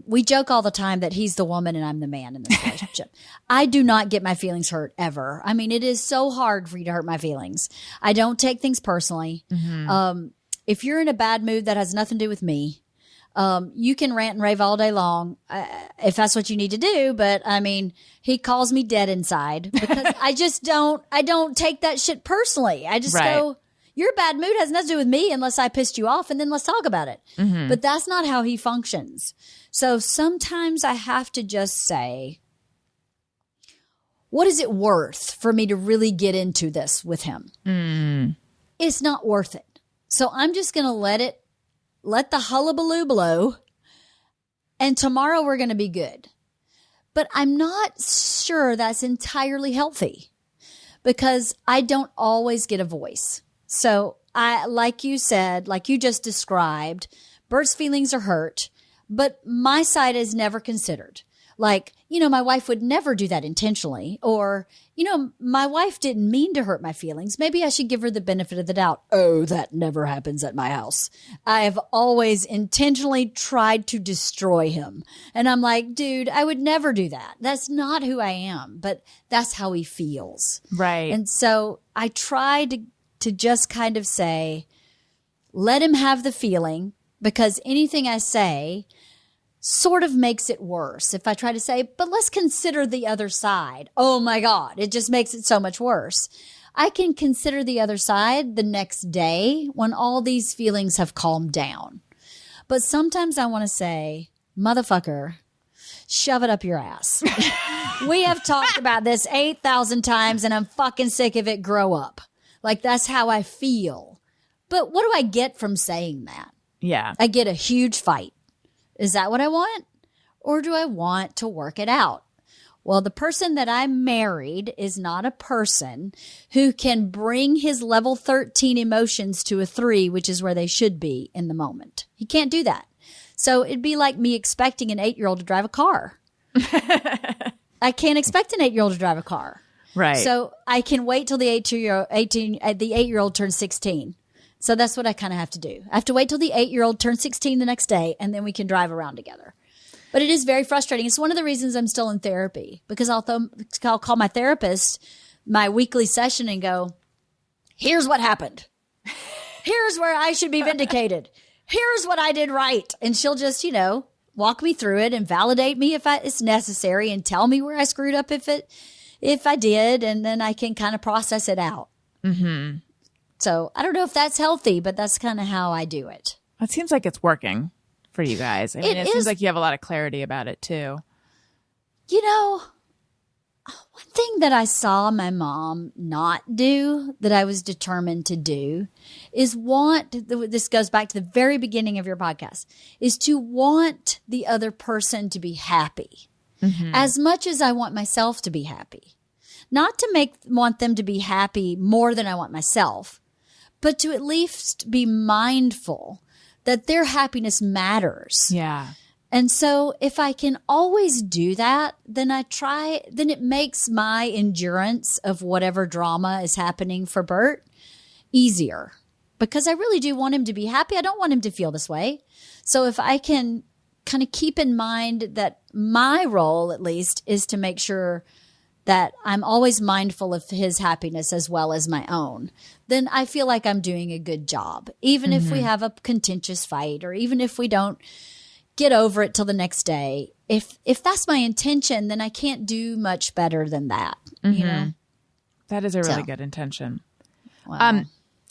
we joke all the time that he's the woman and I'm the man in this relationship. I do not get my feelings hurt ever. I mean, it is so hard for you to hurt my feelings. I don't take things personally. If you're in a bad mood, that has nothing to do with me. You can rant and rave all day long if that's what you need to do. But I mean, he calls me dead inside because I don't take that shit personally. I just go, your bad mood has nothing to do with me unless I pissed you off, and then let's talk about it. But that's not how he functions. So sometimes I have to just say, what is it worth for me to really get into this with him? It's not worth it. So I'm just going to let the hullabaloo blow, and tomorrow we're going to be good. But I'm not sure that's entirely healthy because I don't always get a voice. So like you said, like you just described, Bert's feelings are hurt, but my side is never considered. Like, my wife would never do that intentionally. Or, my wife didn't mean to hurt my feelings. Maybe I should give her the benefit of the doubt. Oh, that never happens at my house. I have always intentionally tried to destroy him. And I'm like, dude, I would never do that. That's not who I am. But that's how he feels.
Right.
And so I try to just kind of say, let him have the feeling, because anything I say sort of makes it worse. If I try to say, but let's consider the other side. Oh my God, it just makes it so much worse. I can consider the other side the next day when all these feelings have calmed down. But sometimes I want to say, motherfucker, shove it up your ass. We have talked about this 8,000 times and I'm fucking sick of it. Grow up. Like, that's how I feel. But what do I get from saying that?
Yeah.
I get a huge fight. Is that what I want? Or do I want to work it out? Well, the person that I married is not a person who can bring his level 13 emotions to a 3, which is where they should be in the moment. He can't do that. So it'd be like me expecting an 8-year-old to drive a car. I can't expect an 8-year-old to drive a car.
Right.
So I can wait till the 8-year-old turns 16. So that's what I kind of have to do. I have to wait till the 8-year-old turns 16 the next day, and then we can drive around together. But it is very frustrating. It's one of the reasons I'm still in therapy, because I'll call my therapist my weekly session and go, here's what happened. Here's where I should be vindicated. Here's what I did right. And she'll just, walk me through it and validate me if it's necessary and tell me where I screwed up if I did. And then I can kind of process it out.
Mm-hmm.
So I don't know if that's healthy, but that's kind of how I do it.
It seems like it's working for you guys. I mean, it seems like you have a lot of clarity about it too.
One thing that I saw my mom not do that I was determined to do is this goes back to the very beginning of your podcast, is to want the other person to be happy as much as I want myself to be happy. Not to want them to be happy more than I want myself, but to at least be mindful that their happiness matters.
Yeah.
And so if I can always do that, then it makes my endurance of whatever drama is happening for Bert easier, because I really do want him to be happy. I don't want him to feel this way. So if I can kind of keep in mind that my role, at least, is to make sure that I'm always mindful of his happiness as well as my own, then I feel like I'm doing a good job. Even if we have a contentious fight, or even if we don't get over it till the next day. If that's my intention, then I can't do much better than that.
That is a really good intention.
Wow.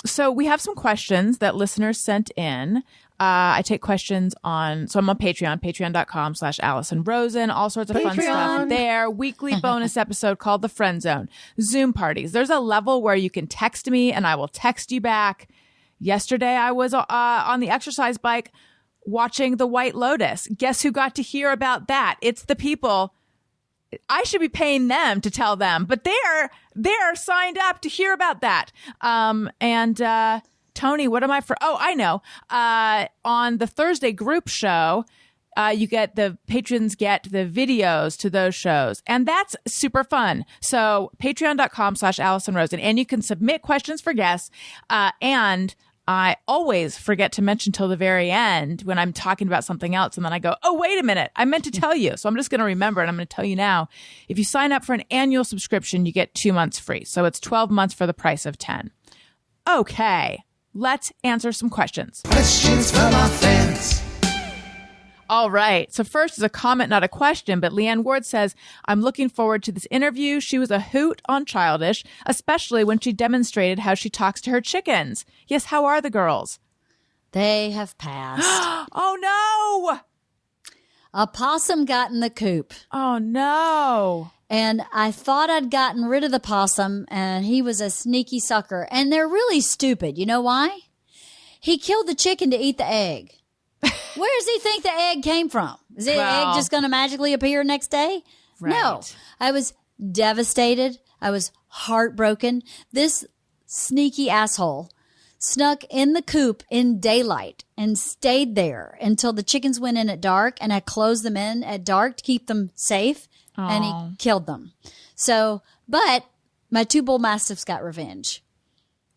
So we have some questions that listeners sent in. I take questions so I'm on Patreon, patreon.com/Alison Rosen, all sorts of fun stuff there. Weekly bonus episode called The Friend Zone. Zoom parties. There's a level where you can text me and I will text you back. Yesterday I was on the exercise bike watching The White Lotus. Guess who got to hear about that? It's the people. I should be paying them to tell them, but they're signed up to hear about that. Tony, what am I for? Oh, I know. On the Thursday group show, the patrons get the videos to those shows, and that's super fun. So patreon.com/Alison Rosen, and you can submit questions for guests. And I always forget to mention till the very end when I'm talking about something else. And then I go, oh, wait a minute. I meant to tell you. So I'm just going to remember, and I'm going to tell you now. If you sign up for an annual subscription, you get 2 months free. So it's 12 months for the price of 10. Okay. Let's answer some questions.
Questions from our fans.
All right. So first is a comment, not a question, but Leanne Ward says, I'm looking forward to this interview. She was a hoot on Childish, especially when she demonstrated how she talks to her chickens. Yes, how are the girls?
They have passed.
Oh, no.
A possum got in the coop.
Oh, no.
And I thought I'd gotten rid of the possum, and he was a sneaky sucker. And they're really stupid. You know why? He killed the chicken to eat the egg. Where does he think the egg came from? Is the egg just going to magically appear next day?
Right.
No. I was devastated. I was heartbroken. This sneaky asshole snuck in the coop in daylight and stayed there until the chickens went in at dark, and I closed them in at dark to keep them safe, and he killed them. So, but my 2 bull mastiffs got revenge.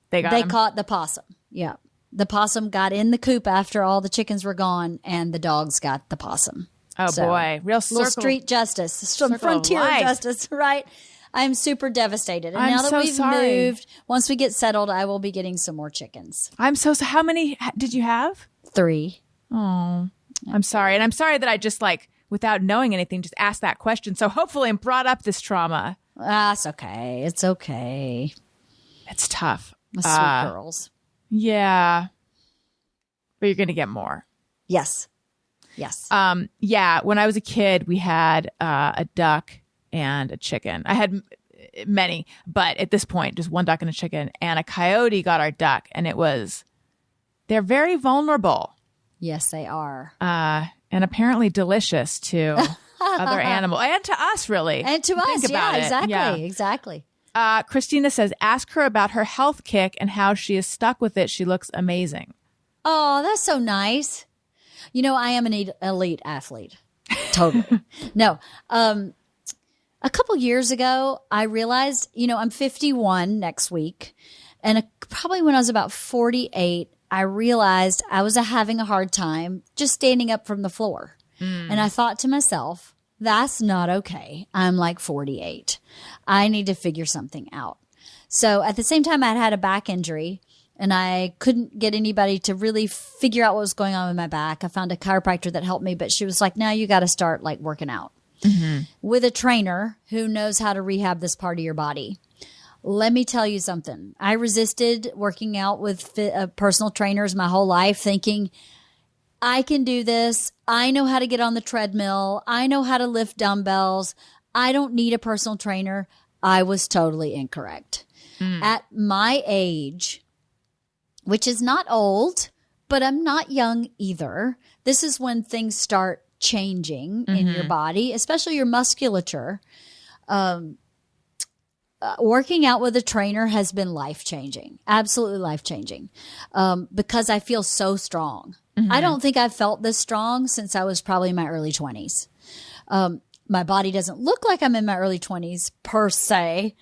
They caught the possum. Yeah. The possum got in the coop after all the chickens were gone, and the dogs got the possum.
Oh, so, boy. Real
street justice. Some frontier justice, right? I'm super devastated. And now that we've moved, once we get settled, I will be getting some more chickens.
I'm so sorry. How many did you have?
3.
Oh, I'm sorry. And I'm sorry that I just, without knowing anything, just asked that question. So hopefully I brought up this trauma.
It's okay. It's okay.
It's tough.
The sweet girls.
Yeah. But you're going to get more.
Yes. Yes.
Yeah. When I was a kid, we had a duck and a chicken. I had many, but at this point, just 1 duck and a chicken. And a coyote got our duck. And they're very vulnerable.
Yes, they are.
And apparently delicious to other animals. And to us, really.
And to us, yeah, exactly. Exactly.
Christina says, ask her about her health kick and how she is stuck with it. She looks amazing.
Oh, that's so nice. I am an elite athlete. Totally. No. A couple years ago, I realized, I'm 51 next week. And probably when I was about 48, I realized I was having a hard time just standing up from the floor. And I thought to myself, that's not okay. I'm like 48. I need to figure something out. So at the same time, I'd had a back injury and I couldn't get anybody to really figure out what was going on with my back. I found a chiropractor that helped me, but she was like, no, you got to start like working out with a trainer who knows how to rehab this part of your body. Let me tell you something. I resisted working out with personal trainers my whole life, thinking I can do this. I know how to get on the treadmill. I know how to lift dumbbells. I don't need a personal trainer. I was totally incorrect. At my age, which is not old, but I'm not young either. This is when things start changing in your body, especially your musculature. Working out with a trainer has been life-changing, absolutely life-changing, because I feel so strong. I don't think I've felt this strong since I was probably in my early 20s. My body doesn't look like I'm in my early 20s per se,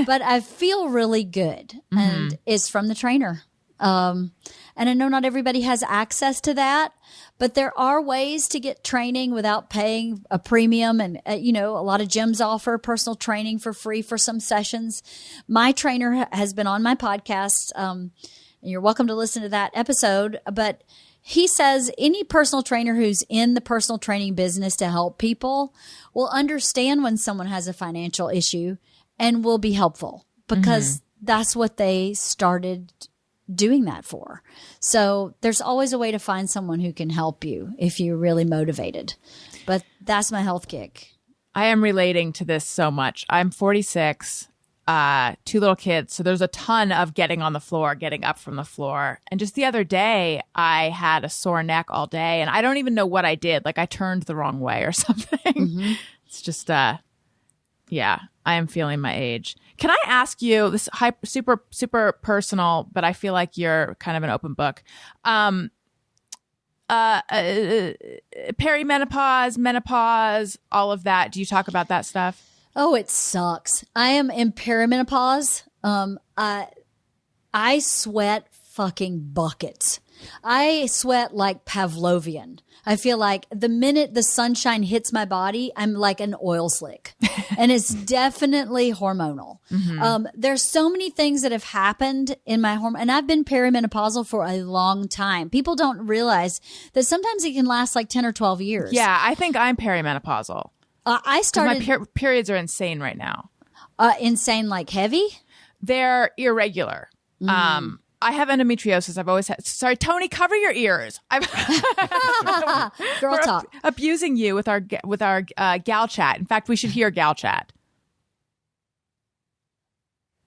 but I feel really good. And it's from the trainer. And I know not everybody has access to that, but there are ways to get training without paying a premium. And, a lot of gyms offer personal training for free for some sessions. My trainer has been on my podcast. And you're welcome to listen to that episode, but he says any personal trainer who's in the personal training business to help people will understand when someone has a financial issue and will be helpful because that's what they started doing that for. So there's always a way to find someone who can help you if you're really motivated. But that's my health kick.
I am relating to this so much. I'm 46. 2 little kids. So there's a ton of getting on the floor, getting up from the floor. And just the other day, I had a sore neck all day and I don't even know what I did. Like I turned the wrong way or something. It's just, I am feeling my age. Can I ask you this super, super personal, but I feel like you're kind of an open book. Perimenopause, menopause, all of that. Do you talk about that stuff?
Oh, it sucks. I am in perimenopause. I sweat fucking buckets. I sweat like Pavlovian. I feel like the minute the sunshine hits my body, I'm like an oil slick. And it's definitely hormonal. There's so many things that have happened in my hormone. And I've been perimenopausal for a long time. People don't realize that sometimes it can last like 10 or 12 years.
Yeah, I think I'm perimenopausal.
I started.
My periods are insane right now.
Insane, like heavy?
They're irregular. I have endometriosis. I've always had. Sorry, Tony, cover your ears.
Girl talk.
Abusing you with our gal chat. In fact, we should hear gal chat.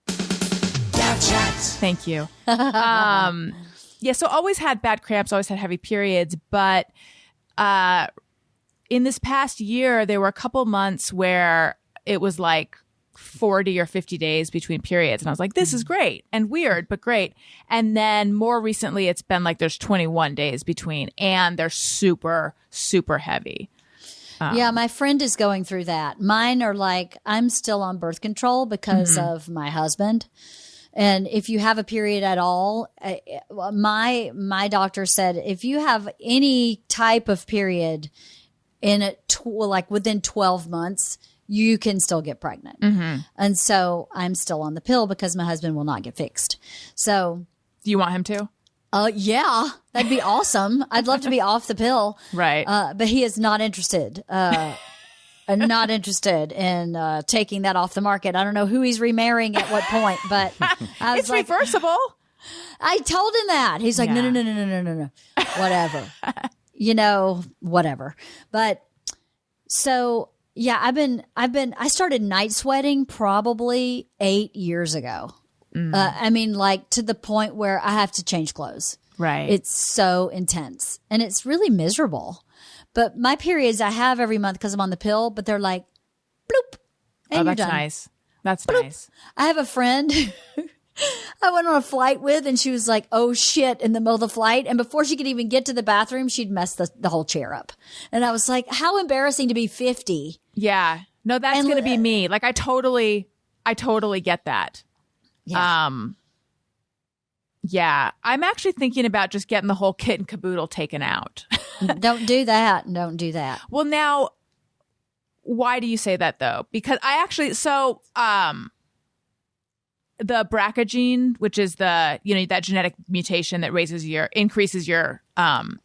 Gal chat.
Thank you. So always had bad cramps. Always had heavy periods, but in this past year, there were a couple months where it was like 40 or 50 days between periods. And I was like, this is great and weird, but great. And then more recently, it's been like there's 21 days between and they're super, super heavy.
Yeah, my friend is going through that. Mine are like, I'm still on birth control because of my husband. And if you have a period at all, my doctor said, if you have any type of period in like within 12 months, you can still get pregnant. And so I'm still on the pill because my husband will not get fixed. So
do you want him to?
Yeah, that'd be awesome. I'd love to be off the pill.
Right.
But he is not interested. Not interested in taking that off the market. I don't know who he's remarrying at what point, but I was
it's like, reversible.
I told him that. He's like, no. Whatever. Whatever. But so yeah, I started night sweating probably 8 years ago. I mean, like to the point where I have to change clothes.
Right.
It's so intense and it's really miserable. But my periods I have every month because I'm on the pill, but they're like, bloop. And
that's
you're done.
Nice. That's
bloop.
Nice.
I have a friend I went on a flight with, and she was like, oh shit, in the middle of the flight. And before she could even get to the bathroom, she'd messed the whole chair up. And I was like, how embarrassing to be 50.
Yeah. No, that's going to be me. Like, I totally get that.
Yeah.
Yeah. I'm actually thinking about just getting the whole kit and caboodle taken out.
Don't do that. Don't do that.
Well, now, why do you say that though? Because I actually, the BRCA gene, which is that genetic mutation that increases your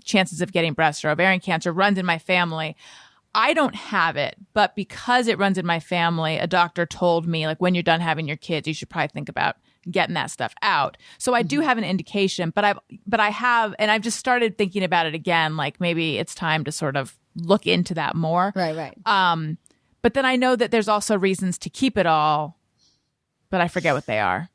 chances of getting breast or ovarian cancer, runs in my family. I don't have it, but because it runs in my family, a doctor told me, like, when you're done having your kids, you should probably think about getting that stuff out. So I do have an indication, but I've just started thinking about it again. Like, maybe it's time to sort of look into that more.
Right.
But then I know that there's also reasons to keep it all, but I forget what they are.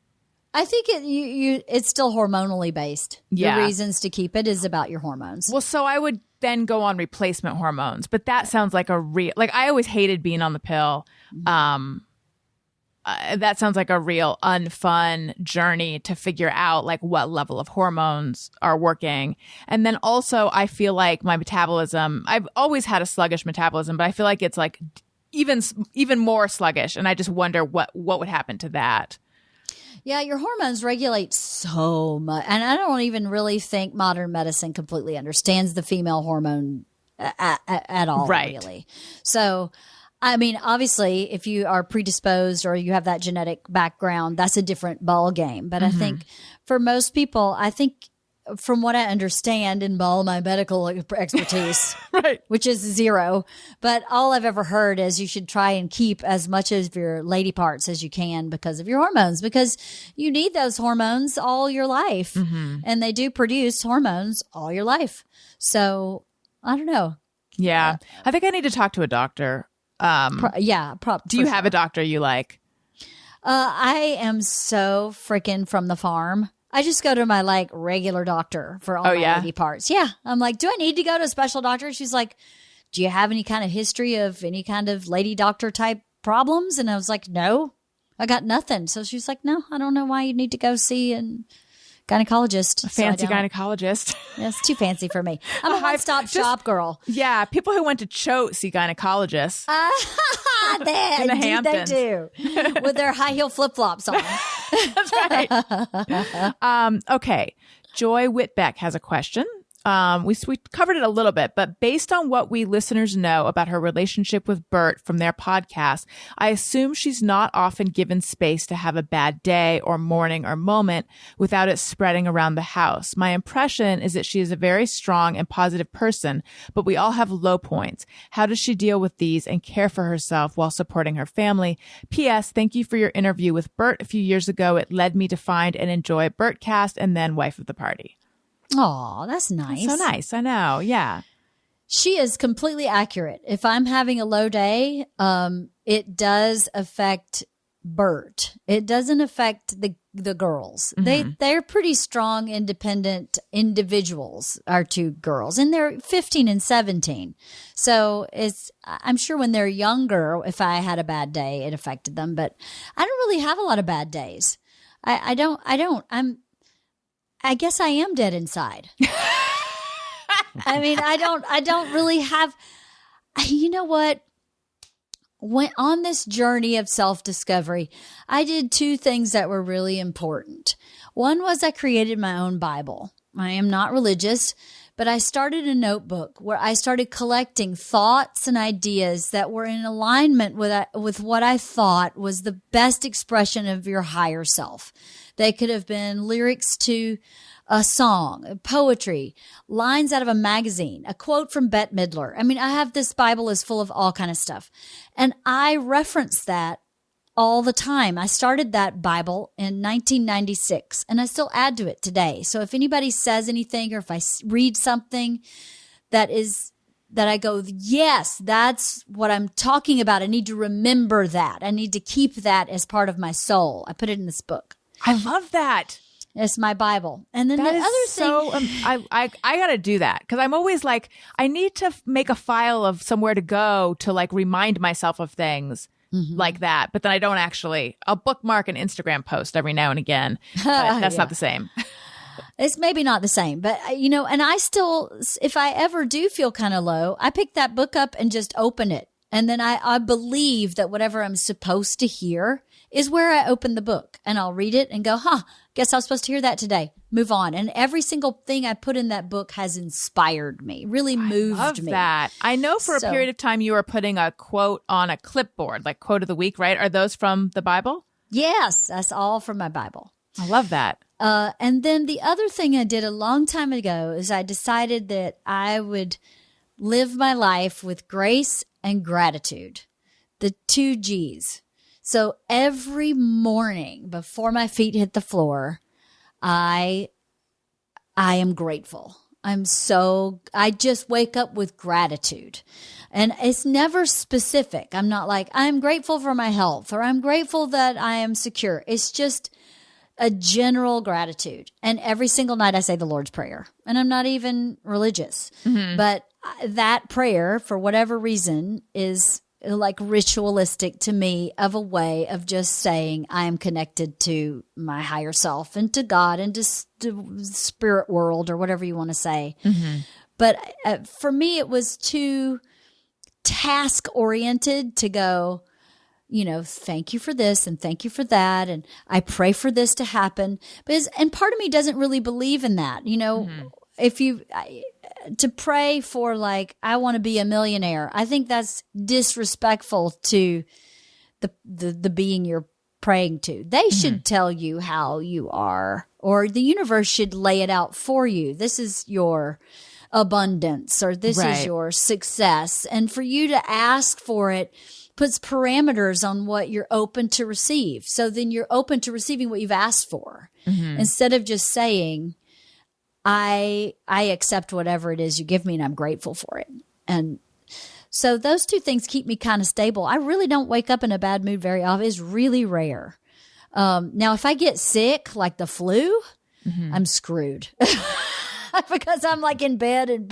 I think it's still hormonally based.
Yeah.
The reasons to keep it is about your hormones.
Well, so I would then go on replacement hormones, but that sounds like I always hated being on the pill. That sounds like a real unfun journey to figure out like what level of hormones are working. And then also I feel like my metabolism, I've always had a sluggish metabolism, but I feel like it's like even more sluggish. And I just wonder what would happen to that.
Yeah, your hormones regulate so much. And I don't even really think modern medicine completely understands the female hormone at all,
right.
Really. So, I mean, obviously, if you are predisposed or you have that genetic background, that's a different ball game. But I think for most people, from what I understand in all my medical expertise,
right,
which is zero, but all I've ever heard is you should try and keep as much of your lady parts as you can because of your hormones, because you need those hormones all your life. And they do produce hormones all your life. So I don't know.
Yeah. I think I need to talk to a doctor. Do you have a doctor you like?
I am so freaking from the farm. I just go to my like regular doctor for all my lady parts. Yeah. I'm like, do I need to go to a special doctor? She's like, do you have any kind of history of any kind of lady doctor type problems? And I was like, no, I got nothing. So she's like, no, I don't know why you need to go see a gynecologist.
A fancy gynecologist.
Yeah, it's too fancy for me. I'm a one-stop shop girl.
Yeah. People who went to CHOAT see gynecologists.
In the Hamptons. They do. With their high heel flip-flops on.
That's right. Okay. Joy Whitbeck has a question. We covered it a little bit, but based on what we listeners know about her relationship with Bert from their podcast, I assume she's not often given space to have a bad day or morning or moment without it spreading around the house. My impression is that she is a very strong and positive person, but we all have low points. How does she deal with these and care for herself while supporting her family? P.S. Thank you for your interview with Bert a few years ago. It led me to find and enjoy Bertcast and then Wife of the Party.
Oh, that's nice.
That's so nice. I know. Yeah.
She is completely accurate. If I'm having a low day, it does affect Bert. It doesn't affect the girls. They're pretty strong, independent individuals, our two girls, and they're 15 and 17. So I'm sure when they're younger, if I had a bad day, it affected them, but I don't really have a lot of bad days. I guess I am dead inside. I mean, I don't really have, you know what? When on this journey of self-discovery, I did two things that were really important. One was I created my own Bible. I am not religious, but I started a notebook where I started collecting thoughts and ideas that were in alignment with what I thought was the best expression of your higher self. They could have been lyrics to a song, poetry, lines out of a magazine, a quote from Bette Midler. I mean, I have this Bible is full of all kind of stuff. And I reference that all the time. I started that Bible in 1996 and I still add to it today. So if anybody says anything or if I read something that I go, yes, that's what I'm talking about. I need to remember that. I need to keep that as part of my soul. I put it in this book.
I love that.
It's my Bible. And then
that
the other thing.
I got to do that because I'm always like, I need to make a file of somewhere to go to like remind myself of things like that. But then I don't I'll bookmark an Instagram post every now and again. But that's not the same.
It's maybe not the same, but and I still, if I ever do feel kind of low, I pick that book up and just open it And then I believe that whatever I'm supposed to hear is where I open the book, and I'll read it and go, guess I was supposed to hear that today. Move on. And every single thing I put in that book has inspired me, really moved
me. I love
me.
that. I know for a period of time you were putting a quote on a clipboard, like quote of the week, right? Are those from the Bible?
Yes, that's all from my Bible.
I love that.
And then the other thing I did a long time ago is I decided that I would live my life with grace and gratitude, the 2 G's. So every morning before my feet hit the floor, I am grateful. I just wake up with gratitude. And it's never specific. I'm not like, I'm grateful for my health, or I'm grateful that I am secure. It's just a general gratitude. And every single night I say the Lord's Prayer. And I'm not even religious. Mm-hmm. But that prayer, for whatever reason, is like ritualistic to me, of a way of just saying I am connected to my higher self and to God and to the spirit world, or whatever you want to say. Mm-hmm. But for me, it was too task oriented to go, thank you for this and thank you for that, and I pray for this to happen. And part of me doesn't really believe in that. Mm-hmm. If you to pray for, like, I want to be a millionaire, I think that's disrespectful to the being you're praying to. They should tell you how you are, or the universe should lay it out for you. This is your abundance, or this is your success. And for you to ask for it puts parameters on what you're open to receive. So then you're open to receiving what you've asked for, instead of just saying, I accept whatever it is you give me, and I'm grateful for it. And so those 2 things keep me kind of stable. I really don't wake up in a bad mood very often. It's really rare. Now, if I get sick, like the flu, I'm screwed. Because I'm like in bed, and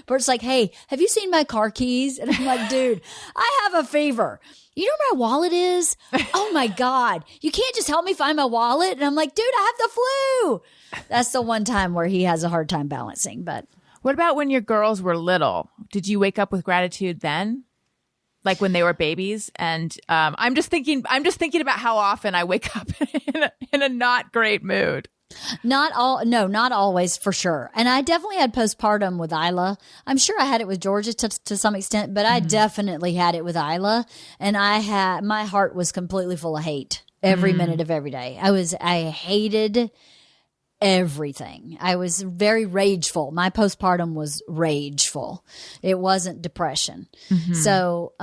Bert's like, hey, have you seen my car keys? And I'm like, dude, I have a fever. You know where my wallet is? Oh my God. You can't just help me find my wallet? And I'm like, dude, I have the flu. That's the one time where he has a hard time balancing. But
what about when your girls were little? Did you wake up with gratitude then? Like when they were babies? And I'm just thinking about how often I wake up in a not great mood.
Not always, for sure. And I definitely had postpartum with Isla. I'm sure I had it with Georgia to some extent, but I definitely had it with Isla. And my heart was completely full of hate every minute of every day. I hated everything. I was very rageful. My postpartum was rageful. It wasn't depression. So,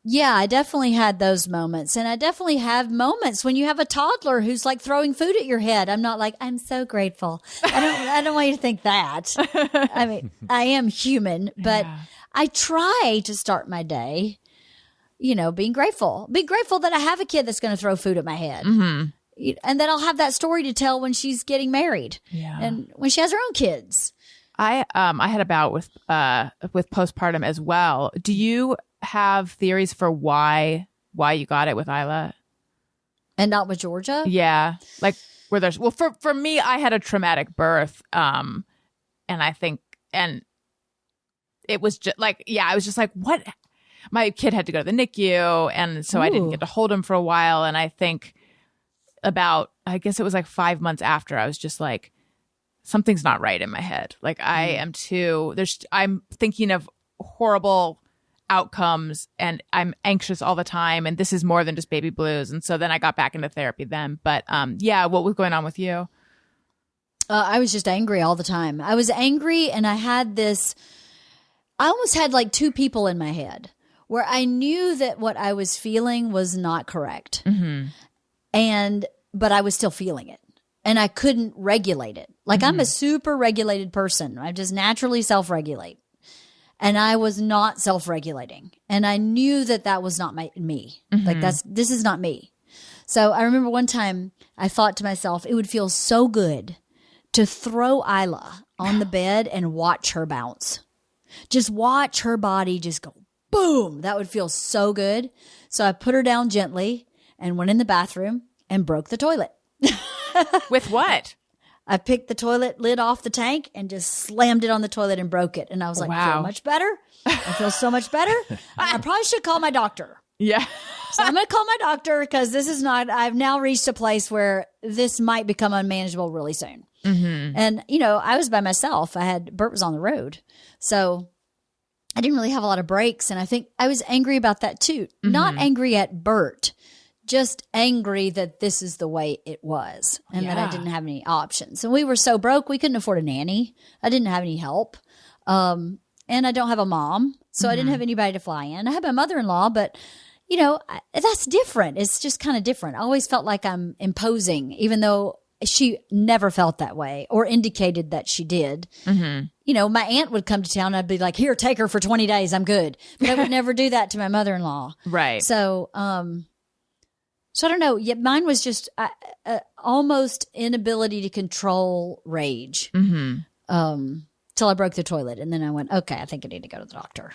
yeah, I definitely had those moments. And I definitely have moments when you have a toddler who's like throwing food at your head. I'm not like, I'm so grateful. I don't want you to think that. I mean, I am human, but I try to start my day, being grateful. Be grateful that I have a kid that's going to throw food at my head. And then I'll have that story to tell when she's getting married and when she has her own kids.
I had a bout with postpartum as well. Do you have theories for why you got it with Isla
and not with Georgia?
Yeah, like where there's for me, I had a traumatic birth, and I think, and it was just like, I was just like, what? My kid had to go to the NICU, and so I didn't get to hold him for a while. And I think I guess it was like 5 months after, I was just like, something's not right in my head. Like I'm thinking of horrible outcomes, and I'm anxious all the time, and this is more than just baby blues. And so then I got back into therapy then. But what was going on with you?
I was just angry all the time. I was angry, and I almost had like 2 people in my head where I knew that what I was feeling was not correct. But I was still feeling it, and I couldn't regulate it. Like I'm a super regulated person. I just naturally self-regulate. And I was not self-regulating. And I knew that was not me. Like this is not me. So I remember one time I thought to myself, it would feel so good to throw Isla on the bed and watch her bounce. Just watch her body just go boom. That would feel so good. So I put her down gently and went in the bathroom and broke the toilet.
With what?
I picked the toilet lid off the tank and just slammed it on the toilet and broke it. And I was like, I feel much better. I feel so much better. I probably should call my doctor.
Yeah.
So I'm going to call my doctor because this is not, I've now reached a place where this might become unmanageable really soon. Mm-hmm. And, I was by myself. Bert was on the road. So I didn't really have a lot of breaks. And I think I was angry about that too. Mm-hmm. Not angry at Bert, just angry that this is the way it was and that I didn't have any options. And we were so broke, we couldn't afford a nanny. I didn't have any help. And I don't have a mom, so I didn't have anybody to fly in. I have my mother-in-law, but that's different. It's just kind of different. I always felt like I'm imposing, even though she never felt that way or indicated that she did. Mm-hmm. My aunt would come to town and I'd be like, here, take her for 20 days. I'm good. But I would never do that to my mother-in-law.
Right.
So I don't know. Yeah, mine was just almost inability to control rage till I broke the toilet. And then I went, okay, I think I need to go to the doctor.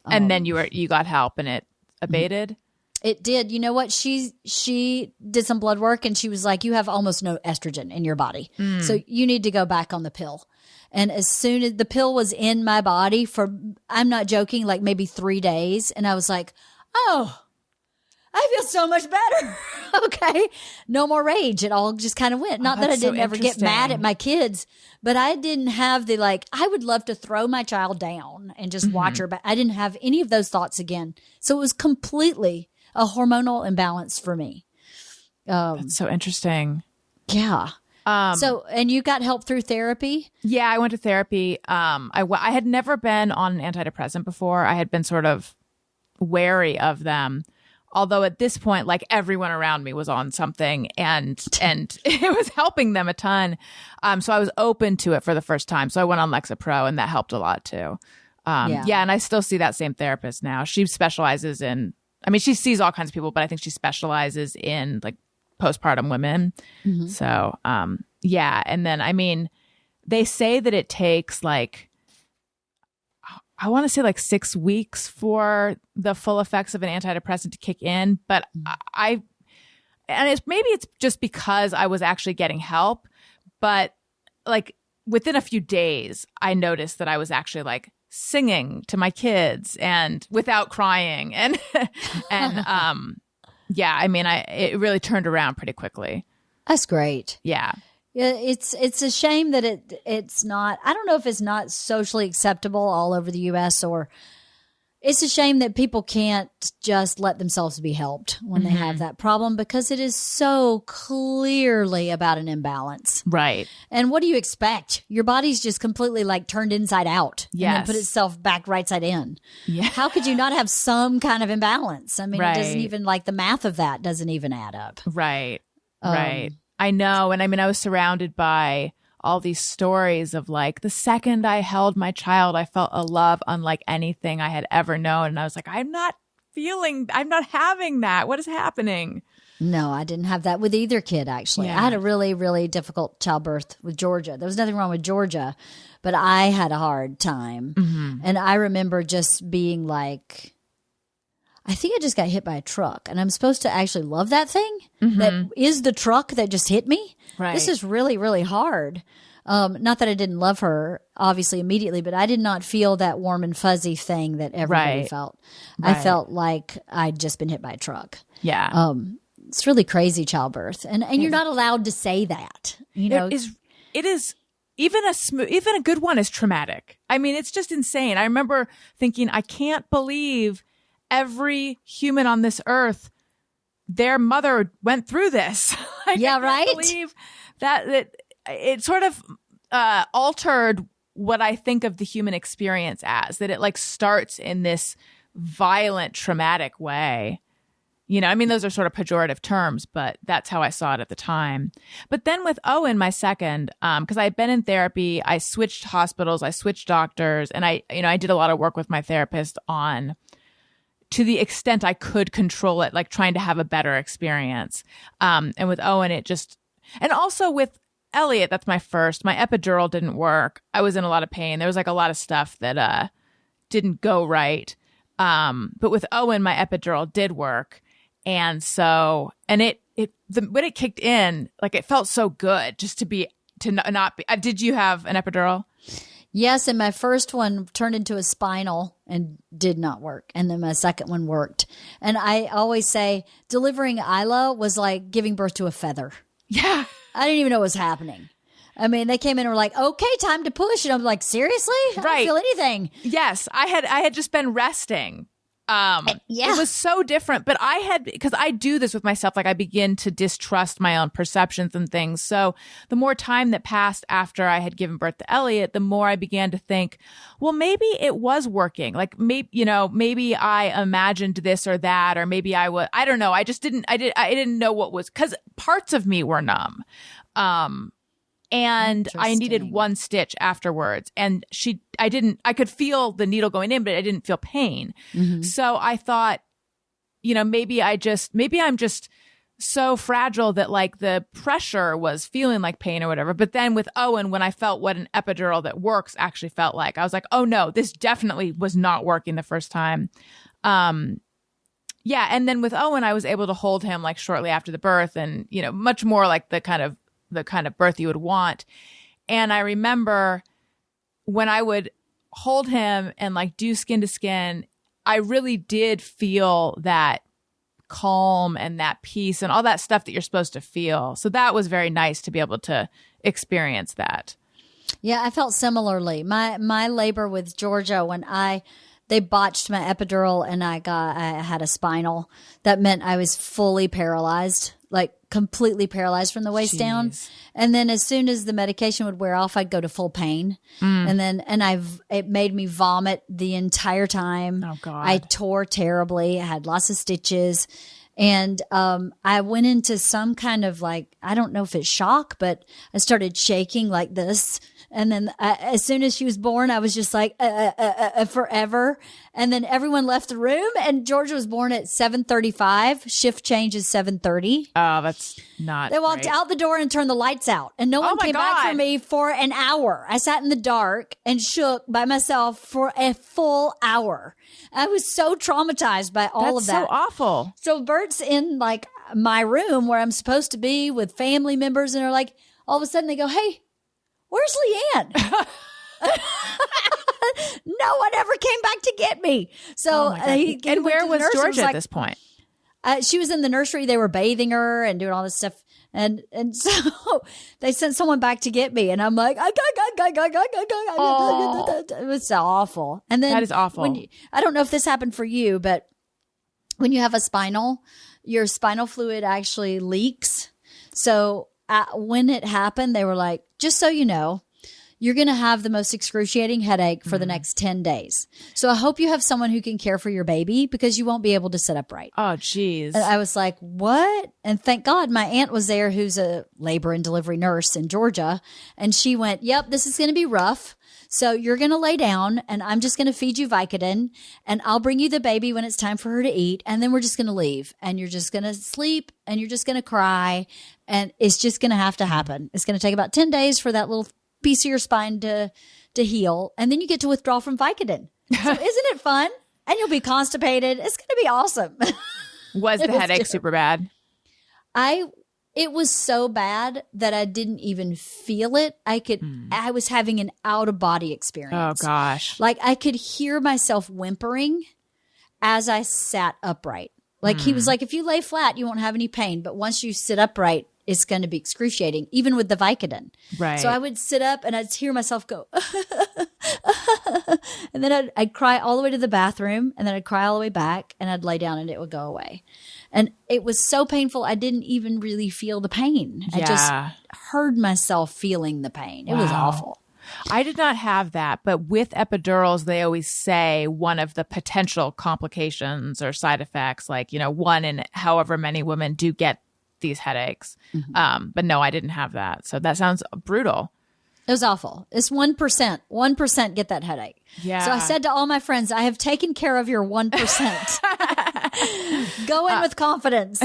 And then you got help and it abated?
It did. You know what? She did some blood work and she was like, you have almost no estrogen in your body. So you need to go back on the pill. And as soon as the pill was in my body for, I'm not joking, like maybe 3 days. And I was like, oh, I feel so much better. Okay. No more rage. It all just kind of went. Not that I didn't ever get mad at my kids, but I didn't have I would love to throw my child down and just watch her. But I didn't have any of those thoughts again. So it was completely a hormonal imbalance for me.
That's so interesting.
Yeah. And you got help through therapy?
Yeah, I went to therapy. I had never been on an antidepressant before. I had been sort of wary of them. Although at this point, like everyone around me was on something and it was helping them a ton. So I was open to it for the first time. So I went on Lexapro and that helped a lot too. And I still see that same therapist now. She specializes in, she sees all kinds of people, but I think she specializes in like postpartum women. Mm-hmm. So, and then, they say that it takes I want to say 6 weeks for the full effects of an antidepressant to kick in, but it's just because I was actually getting help, but within a few days, I noticed that I was actually singing to my kids and without crying and it really turned around pretty quickly.
That's great.
Yeah.
Yeah, it's a shame that it's not. I don't know if it's not socially acceptable all over the U.S. or it's a shame that people can't just let themselves be helped when they have that problem because it is so clearly about an imbalance.
Right.
And what do you expect? Your body's just completely turned inside out and then put itself back right side in. Yeah. How could you not have some kind of imbalance? It doesn't even the math of that doesn't even add up.
Right. Right. I know. And I was surrounded by all these stories of the second I held my child, I felt a love unlike anything I had ever known. And I was like, I'm not having that. What is happening?
No, I didn't have that with either kid, actually. Yeah. I had a really, really difficult childbirth with Georgia. There was nothing wrong with Georgia, but I had a hard time. Mm-hmm. And I remember just being I think I just got hit by a truck and I'm supposed to actually love that thing. Mm-hmm. That is the truck that just hit me. Right. This is really, really hard. Not that I didn't love her, obviously, immediately, but I did not feel that warm and fuzzy thing that everybody felt. Right. I felt like I'd just been hit by a truck.
Yeah.
It's really crazy childbirth. And you're not allowed to say that.
It is even a good one is traumatic. It's just insane. I remember thinking, I can't believe every human on this earth, their mother went through this. I can't believe that it sort of altered what I think of the human experience as, that it starts in this violent, traumatic way. Those are sort of pejorative terms, but that's how I saw it at the time. But then with Owen, my second, because I had been in therapy, I switched hospitals, I switched doctors, and I did a lot of work with my therapist on, to the extent I could control it, trying to have a better experience. And with Owen, and also with Elliot, that's my epidural didn't work. I was in a lot of pain. There was a lot of stuff that didn't go right. But with Owen, my epidural did work. And so, when it kicked in, it felt so good just to be to not be. Did you have an epidural?
Yes, and my first one turned into a spinal and did not work. And then my second one worked. And I always say delivering Isla was like giving birth to a feather.
Yeah.
I didn't even know what was happening. I mean, they came in and were like, okay, time to push. And I'm like, seriously? I don't feel anything.
Yes. I had just been resting. It was so different, but because I do this with myself, like I begin to distrust my own perceptions and things. So the more time that passed after I had given birth to Elliot, the more I began to think, well, maybe it was working. Like maybe I imagined this or that, or maybe I don't know. I didn't know what was, because parts of me were numb. And I needed one stitch afterwards. And I could feel the needle going in, but I didn't feel pain. Mm-hmm. So I thought, maybe I'm just so fragile that like the pressure was feeling like pain or whatever. But then with Owen, when I felt what an epidural that works actually felt like, I was like, oh no, this definitely was not working the first time. And then with Owen, I was able to hold him like shortly after the birth and, much more like the kind of birth you would want. And I remember when I would hold him and like do skin to skin, I really did feel that calm and that peace and all that stuff that you're supposed to feel. So that was very nice to be able to experience that.
Yeah, I felt similarly. My labor with Georgia, when they botched my epidural and I had a spinal, that meant I was fully paralyzed, like completely paralyzed from the waist down. And then as soon as the medication would wear off, I'd go to full pain. It made me vomit the entire time.
Oh God.
I tore terribly. I had lots of stitches. And I went into some kind of like, I don't know if it's shock, but I started shaking like this. And then as soon as she was born, I was just like, forever. And then everyone left the room and Georgia was born at 7:35. Shift change is 7:30.
Oh, that's not
They walked
great.
out the door and turned the lights out. And no one came back for me for an hour. I sat in the dark and shook by myself for a full hour. I was so traumatized by all of that.
That's so awful.
So Bert's in like my room where I'm supposed to be with family members. And they're like, all of a sudden they go, hey, where's LeeAnn? No one ever came back to get me. So
and where was Georgia at this point?
She was in the nursery. They were bathing her and doing all this stuff. And so they sent someone back to get me. And I'm like, it was so awful. And then
that is awful.
I don't know if this happened for you, but when you have a spinal, your spinal fluid actually leaks. So when it happened, they were like, just so you know, you're going to have the most excruciating headache for the next 10 days. So I hope you have someone who can care for your baby because you won't be able to sit upright.
Oh, geez.
And I was like, what? And thank God my aunt was there, who's a labor and delivery nurse in Georgia. And she went, yep, this is going to be rough. So you're going to lay down and I'm just going to feed you Vicodin and I'll bring you the baby when it's time for her to eat. And then we're just going to leave and you're just going to sleep and you're just going to cry. And it's just going to have to happen. It's going to take about 10 days for that little piece of your spine to heal. And then you get to withdraw from Vicodin. So isn't it fun? And you'll be constipated. It's going to be awesome.
Was the headache super bad?
It was so bad that I didn't even feel it. I was having an out of body experience.
Oh gosh.
Like I could hear myself whimpering as I sat upright. Like he was like, if you lay flat, you won't have any pain. But once you sit upright, it's going to be excruciating, even with the Vicodin.
Right.
So I would sit up and I'd hear myself go, and then I'd cry all the way to the bathroom and then I'd cry all the way back and I'd lay down and it would go away. And it was so painful. I didn't even really feel the pain.
Yeah.
I just heard myself feeling the pain. It was awful.
I did not have that, but with epidurals, they always say one of the potential complications or side effects, like, one in however many women do get these headaches. But no, I didn't have that. So that sounds brutal.
It was awful. It's 1%. 1% get that headache.
Yeah.
So I said to all my friends, I have taken care of your 1%. Go in with confidence.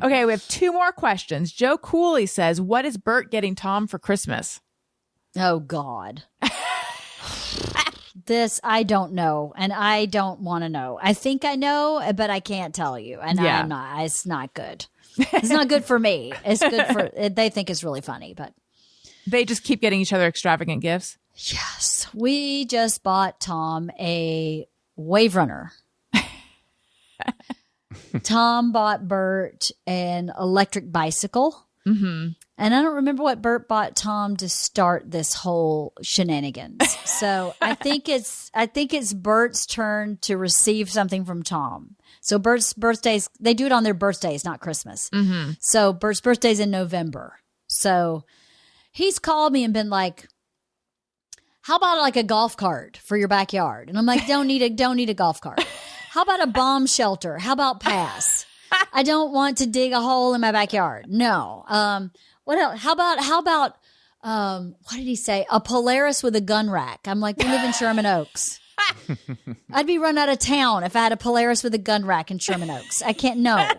Okay, we have 2 more questions. Joe Cooley says, what is Bert getting Tom for Christmas?
Oh, God. This, I don't know. And I don't want to know. I think I know, but I can't tell you. And I'm not. It's not good. It's not good for me. It's good for, they think it's really funny, but.
They just keep getting each other extravagant gifts?
Yes. We just bought Tom a wave runner. Tom bought Bert an electric bicycle. Mm-hmm. And I don't remember what Bert bought Tom to start this whole shenanigans. So I think it's Bert's turn to receive something from Tom. So Bert's birthdays, they do it on their birthdays, not Christmas. Mm-hmm. So Bert's birthday's in November. So he's called me and been like, how about like a golf cart for your backyard? And I'm like, don't need a golf cart. How about a bomb shelter? How about pass? I don't want to dig a hole in my backyard. No. What else? How about what did he say? A Polaris with a gun rack. I'm like, we live in Sherman Oaks. I'd be run out of town if I had a Polaris with a gun rack in Sherman Oaks. I can't know.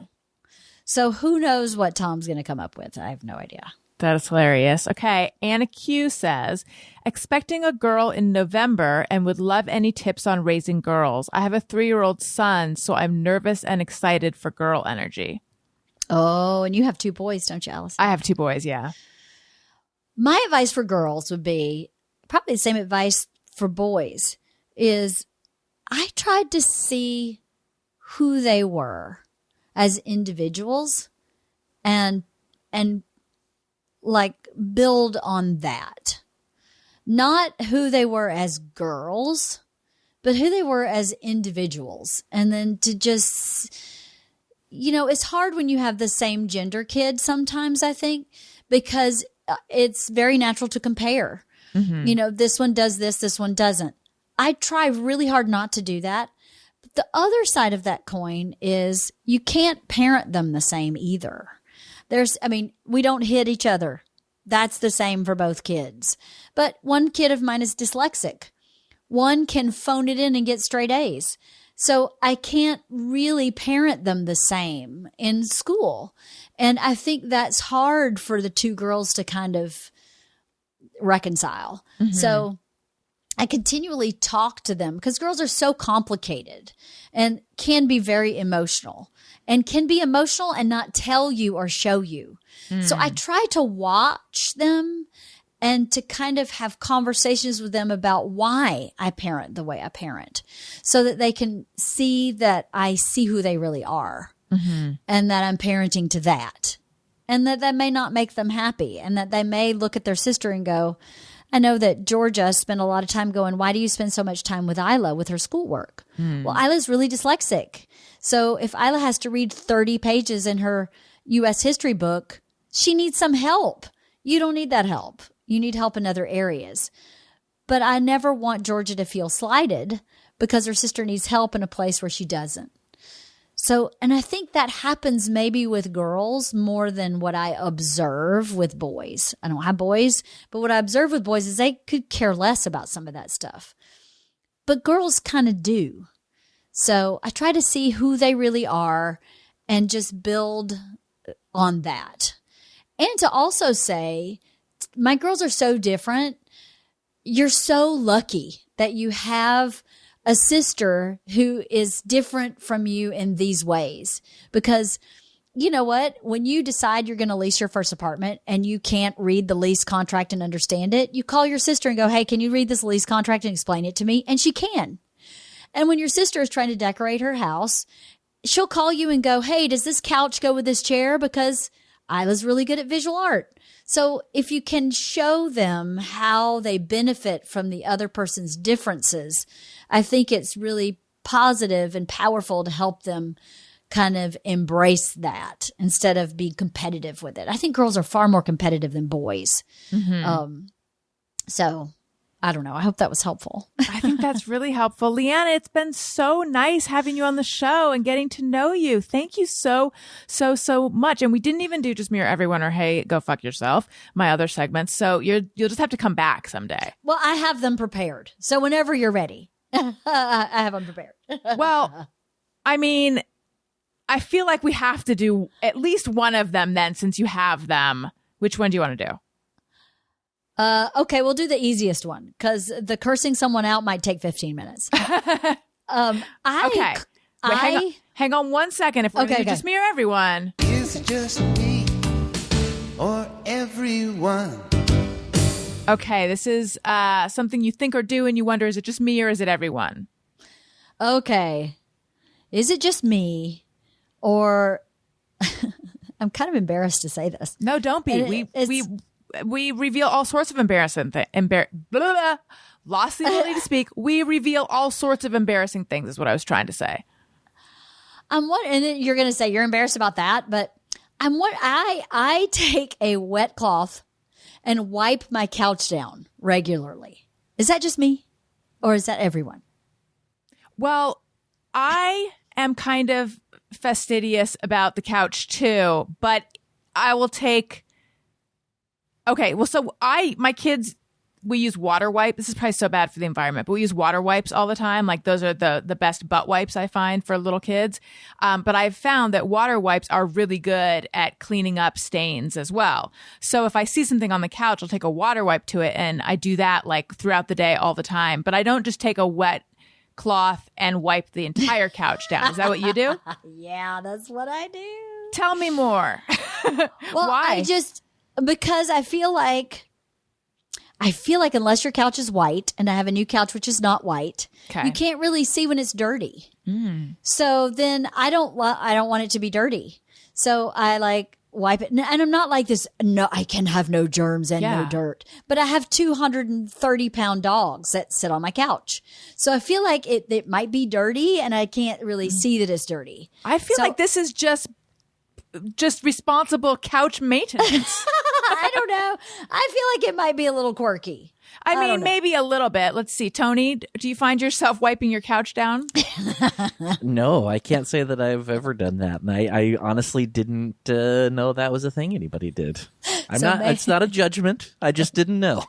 So who knows what Tom's going to come up with? I have no idea.
That is hilarious. Okay. Anna Q says, expecting a girl in November and would love any tips on raising girls. I have a 3-year-old son, so I'm nervous and excited for girl energy.
Oh, and you have 2 boys, don't you, Alison?
I have 2 boys, yeah.
My advice for girls would be probably the same advice for boys is I tried to see who they were as individuals and like build on that. Not who they were as girls, but who they were as individuals. And then to just, it's hard when you have the same gender kid sometimes, I think, because it's very natural to compare. Mm-hmm. This one does this one doesn't. I try really hard not to do that. But the other side of that coin is you can't parent them the same either. We don't hit each other. That's the same for both kids. But one kid of mine is dyslexic. One can phone it in and get straight A's. So I can't really parent them the same in school. And I think that's hard for the 2 girls to kind of reconcile. Mm-hmm. So I continually talk to them because girls are so complicated and can be very emotional and can be emotional and not tell you or show you. So I try to watch them and to kind of have conversations with them about why I parent the way I parent so that they can see that I see who they really are and that I'm parenting to that and that may not make them happy and that they may look at their sister and go, I know that Georgia spent a lot of time going, why do you spend so much time with Isla with her schoolwork? Well, Isla's really dyslexic. So if Isla has to read 30 pages in her U.S. history book, she needs some help. You don't need that help. You need help in other areas. But I never want Georgia to feel slighted because her sister needs help in a place where she doesn't. So, and I think that happens maybe with girls more than what I observe with boys. I don't have boys, but what I observe with boys is they could care less about some of that stuff. But girls kind of do. So I try to see who they really are and just build on that. And to also say, my girls are so different. You're so lucky that you have a sister who is different from you in these ways. Because you know what? When you decide you're going to lease your first apartment and you can't read the lease contract and understand it, you call your sister and go, hey, can you read this lease contract and explain it to me? And she can. And when your sister is trying to decorate her house, she'll call you and go, hey, does this couch go with this chair? Because Isla's really good at visual art. So if you can show them how they benefit from the other person's differences, I think it's really positive and powerful to help them kind of embrace that instead of being competitive with it. I think girls are far more competitive than boys. Mm-hmm. So I don't know. I hope that was helpful.
I think that's really helpful. Leanne, it's been so nice having you on the show and getting to know you. Thank you so much. And we didn't even do just Mirror Everyone or Hey, Go Fuck Yourself, my other segments. So you'll just have to come back someday.
Well, I have them prepared. So whenever you're ready, I have them prepared.
Well, I mean, I feel like we have to do at least one of them then since you have them. Which one do you want to do?
Okay, we'll do the easiest one because the cursing someone out might take 15 minutes.
Okay. Wait, hang on 1 second. If we're going to just Mirror Everyone.
Is it just me or everyone?
Okay, this is something you think or do and you wonder, is it just me or is it everyone?
Okay. Is it just me or I'm kind of embarrassed to say this.
No, don't be. We reveal all sorts of embarrassing things. Lost the ability to speak. We reveal all sorts of embarrassing things is what I was trying to say.
And then you're going to say you're embarrassed about that, but I take a wet cloth and wipe my couch down regularly. Is that just me or is that everyone?
Well, I am kind of fastidious about the couch too, but I will take. Okay, well, so my kids, we use water wipe. This is probably so bad for the environment, but we use water wipes all the time. Like those are the best butt wipes I find for little kids. But I've found that water wipes are really good at cleaning up stains as well. So if I see something on the couch, I'll take a water wipe to it, and I do that like throughout the day all the time. But I don't just take a wet cloth and wipe the entire couch down. Is that what you do?
Yeah, that's what I do.
Tell me more.
Well,
why?
Because I feel like unless your couch is white, and I have a new couch which is not white, you can't really see when it's dirty. So then I don't want it to be dirty. So I like wipe it. And I'm not like this. No, I can have no germs and no dirt, but I have 230-pound dogs that sit on my couch. So I feel like it might be dirty and I can't really see that it's dirty.
I feel like this is just responsible couch maintenance.
I don't know. I feel like it might be a little quirky.
I mean, maybe a little bit. Let's see. Tony, do you find yourself wiping your couch down?
No, I can't say that I've ever done that. And I honestly didn't know that was a thing anybody did. It's not a judgment. I just didn't know.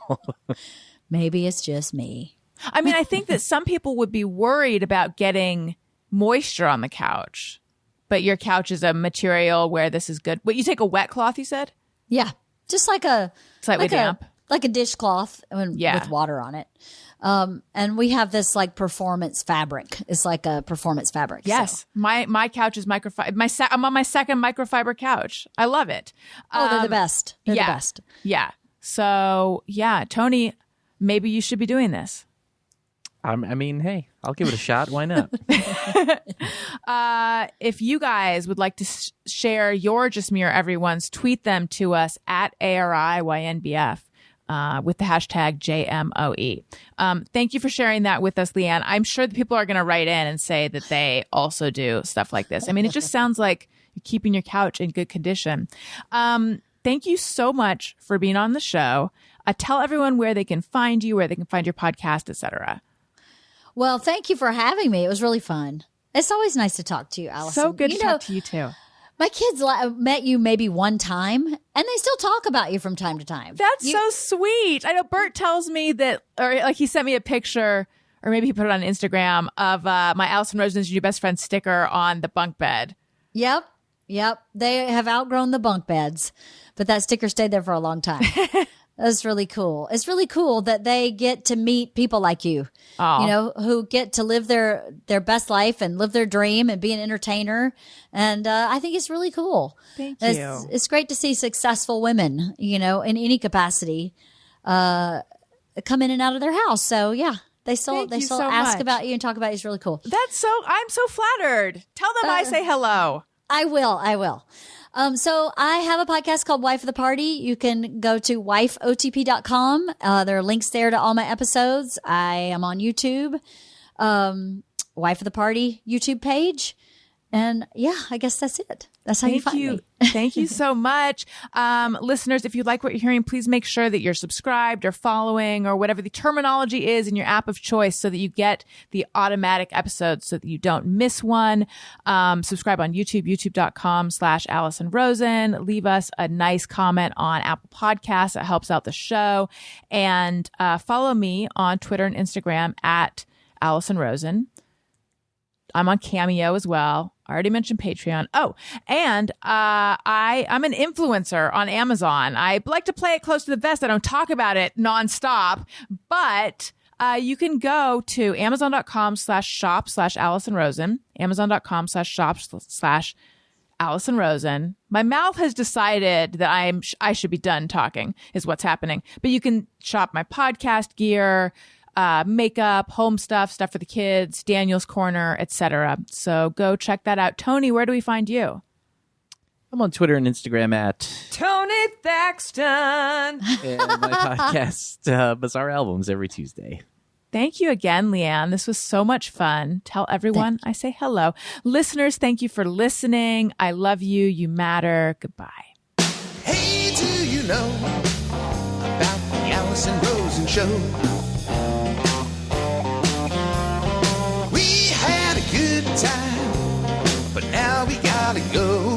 Maybe it's just me.
I mean, I think that some people would be worried about getting moisture on the couch, but your couch is a material where this is good. But you take a wet cloth, you said?
Yeah. Just like
slightly damp.
Like a dishcloth with water on it. And we have this like performance fabric. It's like a performance fabric.
Yes.
So.
My couch is microfiber. I'm on my second microfiber couch. I love it.
They're the best. They're the best.
Yeah. So, yeah, Tony, maybe you should be doing this.
I mean, hey, I'll give it a shot. Why not?
If you guys would like to share your Just Me or Everyone's, tweet them to us at ariynbf with the hashtag JMOE. Thank you for sharing that with us, Leanne. I'm sure that people are going to write in and say that they also do stuff like this. I mean, it just sounds like you're keeping your couch in good condition. Thank you so much for being on the show. Tell everyone where they can find you, where they can find your podcast, etc.
Well, thank you for having me. It was really fun. It's always nice to talk to you, Alison.
So good to talk to you, too.
My kids met you maybe one time, and they still talk about you from time to time.
That's so sweet. I know Bert tells me that, or like he sent me a picture, or maybe he put it on Instagram, of my Alison Rosen is your best friend sticker on the bunk bed.
Yep. They have outgrown the bunk beds, but that sticker stayed there for a long time. That's really cool. It's really cool that they get to meet people like you, who get to live their best life and live their dream and be an entertainer. And I think it's really cool.
Thank you.
It's great to see successful women, in any capacity, come in and out of their house. So yeah, they still ask about you and talk about you. It's really cool.
I'm so flattered. Tell them I say hello.
I will. So I have a podcast called Wife of the Party. You can go to wifeotp.com. There are links there to all my episodes. I am on YouTube, Wife of the Party YouTube page. And yeah, I guess that's it. That's how you find me.
Thank you so much. Listeners, if you like what you're hearing, please make sure that you're subscribed or following or whatever the terminology is in your app of choice so that you get the automatic episodes so that you don't miss one. Subscribe on YouTube, youtube.com/Alison Rosen. Leave us a nice comment on Apple Podcasts. It helps out the show. And follow me on Twitter and Instagram at Alison Rosen. I'm on Cameo as well. I already mentioned Patreon. Oh, and I'm an influencer on Amazon. I like to play it close to the vest. I don't talk about it nonstop, but you can go to amazon.com/shop/Alison Rosen, amazon.com/shop/Alison Alison Rosen. My mouth has decided that I should be done talking is what's happening. But you can shop my podcast gear, makeup, home stuff for the kids, Daniel's Corner, etc. So go check that out. Tony, where do we find you?
I'm on Twitter and Instagram at
Tony Thaxton.
And my podcast, Bizarre Albums, every Tuesday.
Thank you again, Leanne. This was so much fun. Tell everyone I say hello. Listeners, thank you for listening. I love you. You matter. Goodbye.
Hey, do you know about the Alison Rosen show? We had a good time, but now we gotta go.